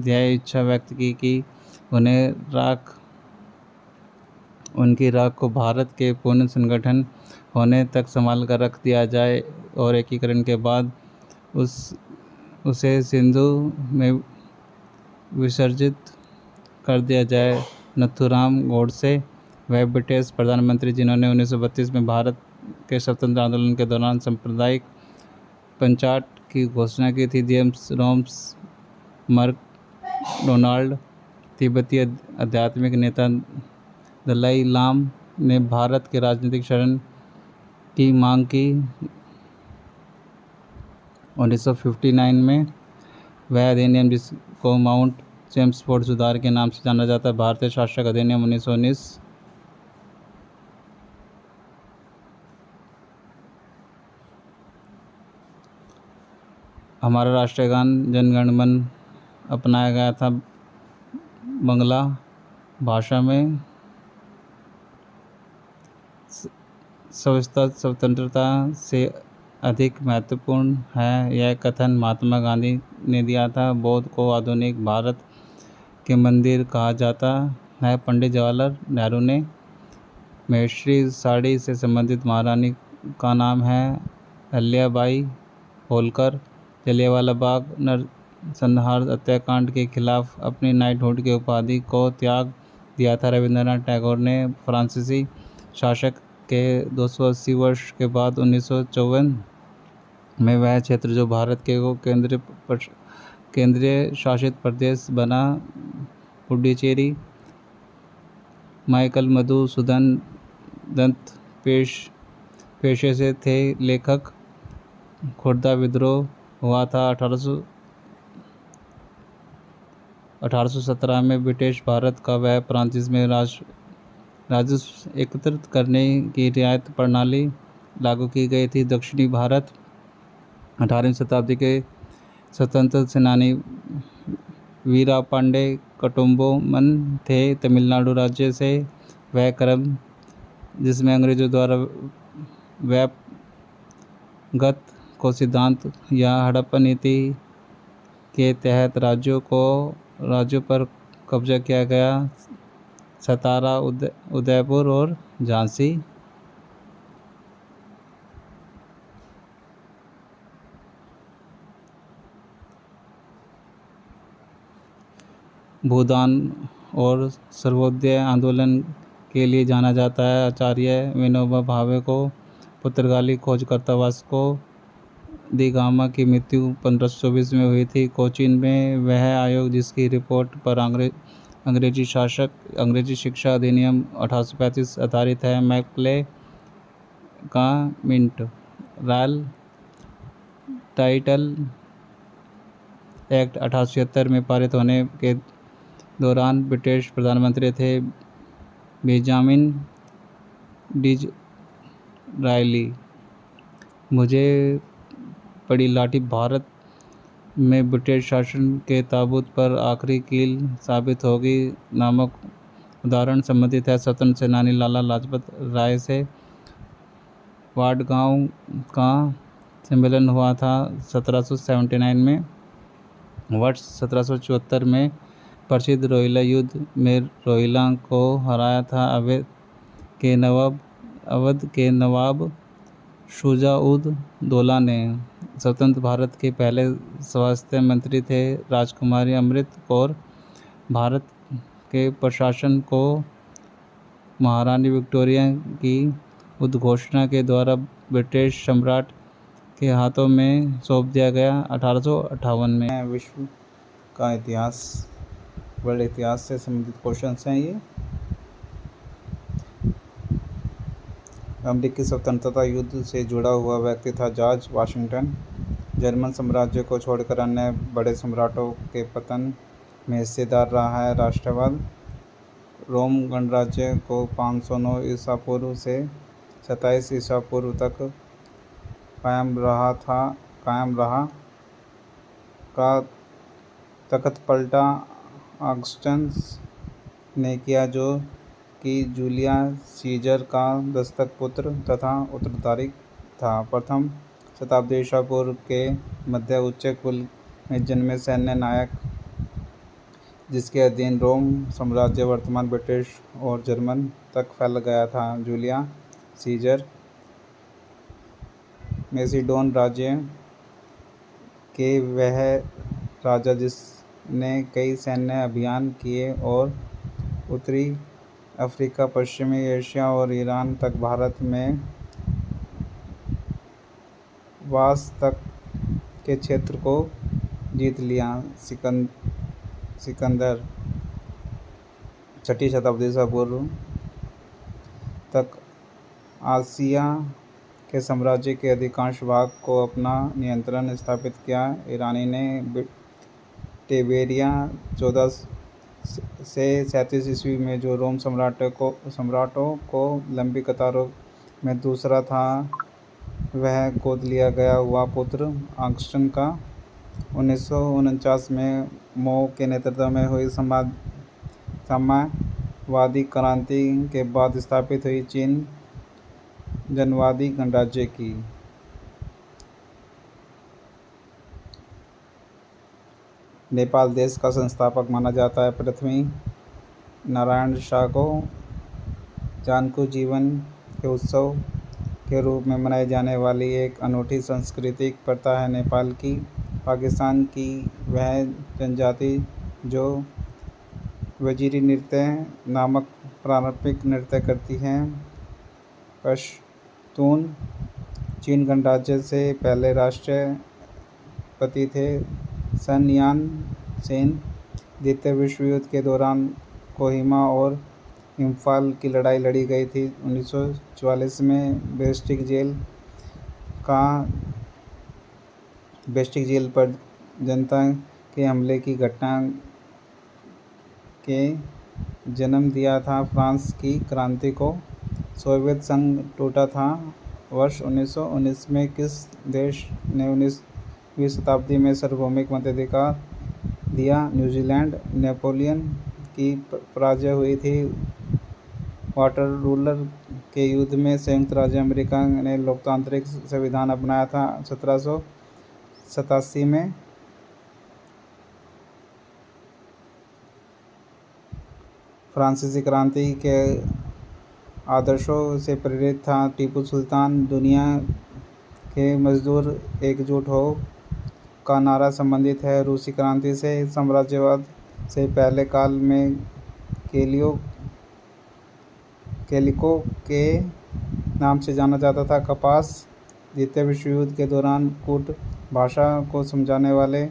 यह इच्छा व्यक्त की कि उनकी राख को भारत के पूर्ण संगठन होने तक संभाल कर रख दिया जाए और एकीकरण के बाद उसे सिंधु में विसर्जित कर दिया जाए। नथुराम गोडसे, वह ब्रिटिश प्रधानमंत्री जिन्होंने 1932 में भारत के स्वतंत्र आंदोलन के दौरान सांप्रदायिक पंचायत की घोषणा की थी। जेम्स रोम्स मैकडोनाल्ड, तिब्बती आध्यात्मिक नेता दलाई लामा ने भारत के राजनीतिक शरण की मांग की। 1959 में वह अधिनियम जिसको माउंट चेम्सफोर्ड सुधार के नाम से जाना जाता है भारतीय शासक अधिनियम 1919 हमारा राष्ट्रीय गान जन गण मन अपनाया गया था बंगला भाषा में। सविस्तर स्वतंत्रता से अधिक महत्वपूर्ण है। यह कथन महात्मा गांधी ने दिया था। बौद्ध को आधुनिक भारत के मंदिर कहा जाता है। पंडित जवाहरलाल नेहरू ने महेश्वरी साड़ी से संबंधित महारानी का नाम है अहिल्याबाई होलकर। जलियांवाला बाग नरसंहार हत्याकांड के खिलाफ अपनी नाइटहुड की उपाधि को त्याग दिया था। रविंद्रनाथ टैगोर ने फ्रांसीसी शासक के 280 वर्ष के बाद 1954 में वह क्षेत्र जो भारत के को केंद्रीय शासित प्रदेश बना पुडुचेरी। माइकल मधुसूदन दत्त पेशे से थे लेखक। खुर्दा विद्रोह हुआ था 1817 में। ब्रिटिश भारत का वह प्रांत जिसमें राजस्व एकत्रित करने की रियायत प्रणाली लागू की गई थी। दक्षिणी भारत 18वीं शताब्दी के स्वतंत्र सेनानी वीरापांडे कटुम्बोमन थे। तमिलनाडु राज्य से वह क्रम जिसमें अंग्रेजों द्वारा व्यापगत को सिद्धांत या हड़प्पा नीति के तहत राज्यों पर कब्जा किया गया। सतारा, उदयपुर और झांसी। भूदान और सर्वोदय आंदोलन के लिए जाना जाता है। आचार्य विनोबा भावे को पुर्तगाली खोजकर्ता वास्को दी गामा की मृत्यु 1524 में हुई थी। कोचीन में वह आयोग जिसकी रिपोर्ट पर अंग्रेजी शिक्षा अधिनियम 1835 आधारित है। मैकले का मिंट रॉयल टाइटल एक्ट 1876 में पारित होने के दौरान ब्रिटिश प्रधानमंत्री थे बेंजामिन डिज़रायली। मुझे पड़ी लाठी भारत में ब्रिटिश शासन के ताबूत पर आखिरी कील साबित होगी नामक उदाहरण संबंधित है। स्वतंत्र सेनानी लाला लाजपत राय से वाडगांव का सम्मेलन हुआ था 1779 में। वर्ष 1774 में प्रसिद्ध रोहिला युद्ध में रोहिला को हराया था अवध के नवाब शुजा-उद-दौला ने। स्वतंत्र भारत के पहले स्वास्थ्य मंत्री थे राजकुमारी अमृत कौर। भारत के प्रशासन को महारानी विक्टोरिया की उद्घोषणा के द्वारा ब्रिटिश सम्राट के हाथों में सौंप दिया गया 1858 में। विश्व का इतिहास, वर्ल्ड इतिहास से संबंधित क्वेश्चंस हैं ये। अमेरिकी स्वतंत्रता युद्ध से जुड़ा हुआ व्यक्ति था जॉर्ज वाशिंगटन। जर्मन साम्राज्य को छोड़कर अन्य बड़े सम्राटों के पतन में हिस्सेदार रहा है राष्ट्रवाद। रोम गणराज्य को 509 ईसा पूर्व से 27 ईसा पूर्व तक कायम रहा का तख्त पलटा ऑगस्टस ने किया, जो कि जूलियस सीजर का दत्तक पुत्र तथा उत्तराधिकारी था। प्रथम शताब्दी ईसा पूर्व के मध्य उच्च कुल में जन्मे सैन्य नायक जिसके अधीन रोम साम्राज्य वर्तमान ब्रिटिश और जर्मन तक फैल गया था। जूलियस सीजर मैसिडोन राज्य के वह राजा जिसने कई सैन्य अभियान किए और उत्तरी अफ्रीका, पश्चिमी एशिया और ईरान तक भारत में वास तक के क्षेत्र को जीत लिया। सिकंदर 6ठी शताब्दी ईसा पूर्व तक आसिया के साम्राज्य के अधिकांश भाग को अपना नियंत्रण स्थापित किया। ईरानी ने टिबेरिया 14 से 37 ईस्वी में जो रोम सम्राटों को लंबी कतारों में दूसरा था, वह गोद लिया गया हुआ पुत्र ऑगस्टस का 1949 में माओ के नेतृत्व में हुई साम्यवादी क्रांति के बाद स्थापित हुई चीन जनवादी गणराज्य की। नेपाल देश का संस्थापक माना जाता है। पृथ्वी नारायण शाह को जानकू जीवन के उत्सव के रूप में मनाई जाने वाली एक अनूठी सांस्कृतिक प्रथा है नेपाल की। पाकिस्तान की वह जनजाति जो वजीरी नृत्य नामक पारंपरिक नृत्य करती है। पश्तून चीन गणराज्य से पहले राष्ट्रपति थे। सन यान सेन द्वितीय विश्व युद्ध के दौरान कोहिमा और इम्फाल की लड़ाई लड़ी गई थी। 1944 में बेस्टिक जेल पर जनता के हमले की घटना के जन्म दिया था फ्रांस की क्रांति को। सोवियत संघ टूटा था। वर्ष 1919 में किस देश ने 19वीं शताब्दी में सार्वभौमिक मताधिकार दिया? न्यूजीलैंड। नेपोलियन की पराजय हुई थी वाटरलू के युद्ध में। संयुक्त राज्य अमेरिका ने लोकतांत्रिक संविधान अपनाया था 1787 में। फ्रांसीसी क्रांति के आदर्शों से प्रेरित था टीपू सुल्तान। दुनिया के मजदूर एकजुट हो का नारा संबंधित है रूसी क्रांति से। साम्राज्यवाद से पहले काल में कैलिको के नाम से जाना जाता था कपास। द्वितीय विश्व युद्ध के दौरान कूट भाषा को समझाने वाले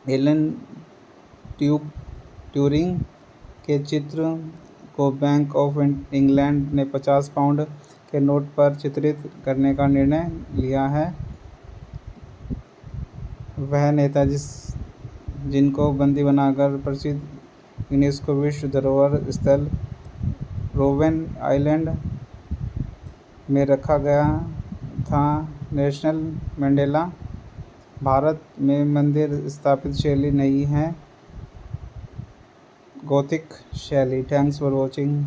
एलन ट्यूरिंग के चित्र को बैंक ऑफ इंग्लैंड ने 50 पाउंड के नोट पर चित्रित करने का निर्णय लिया है। वह नेता जिनको बंदी बनाकर प्रसिद्ध यूनेस्को विश्व धरोहर स्थल रोबेन आइलैंड में रखा गया था। Nelson Mandela. भारत में मंदिर स्थापित शैली नहीं है गोथिक शैली। Thanks for watching.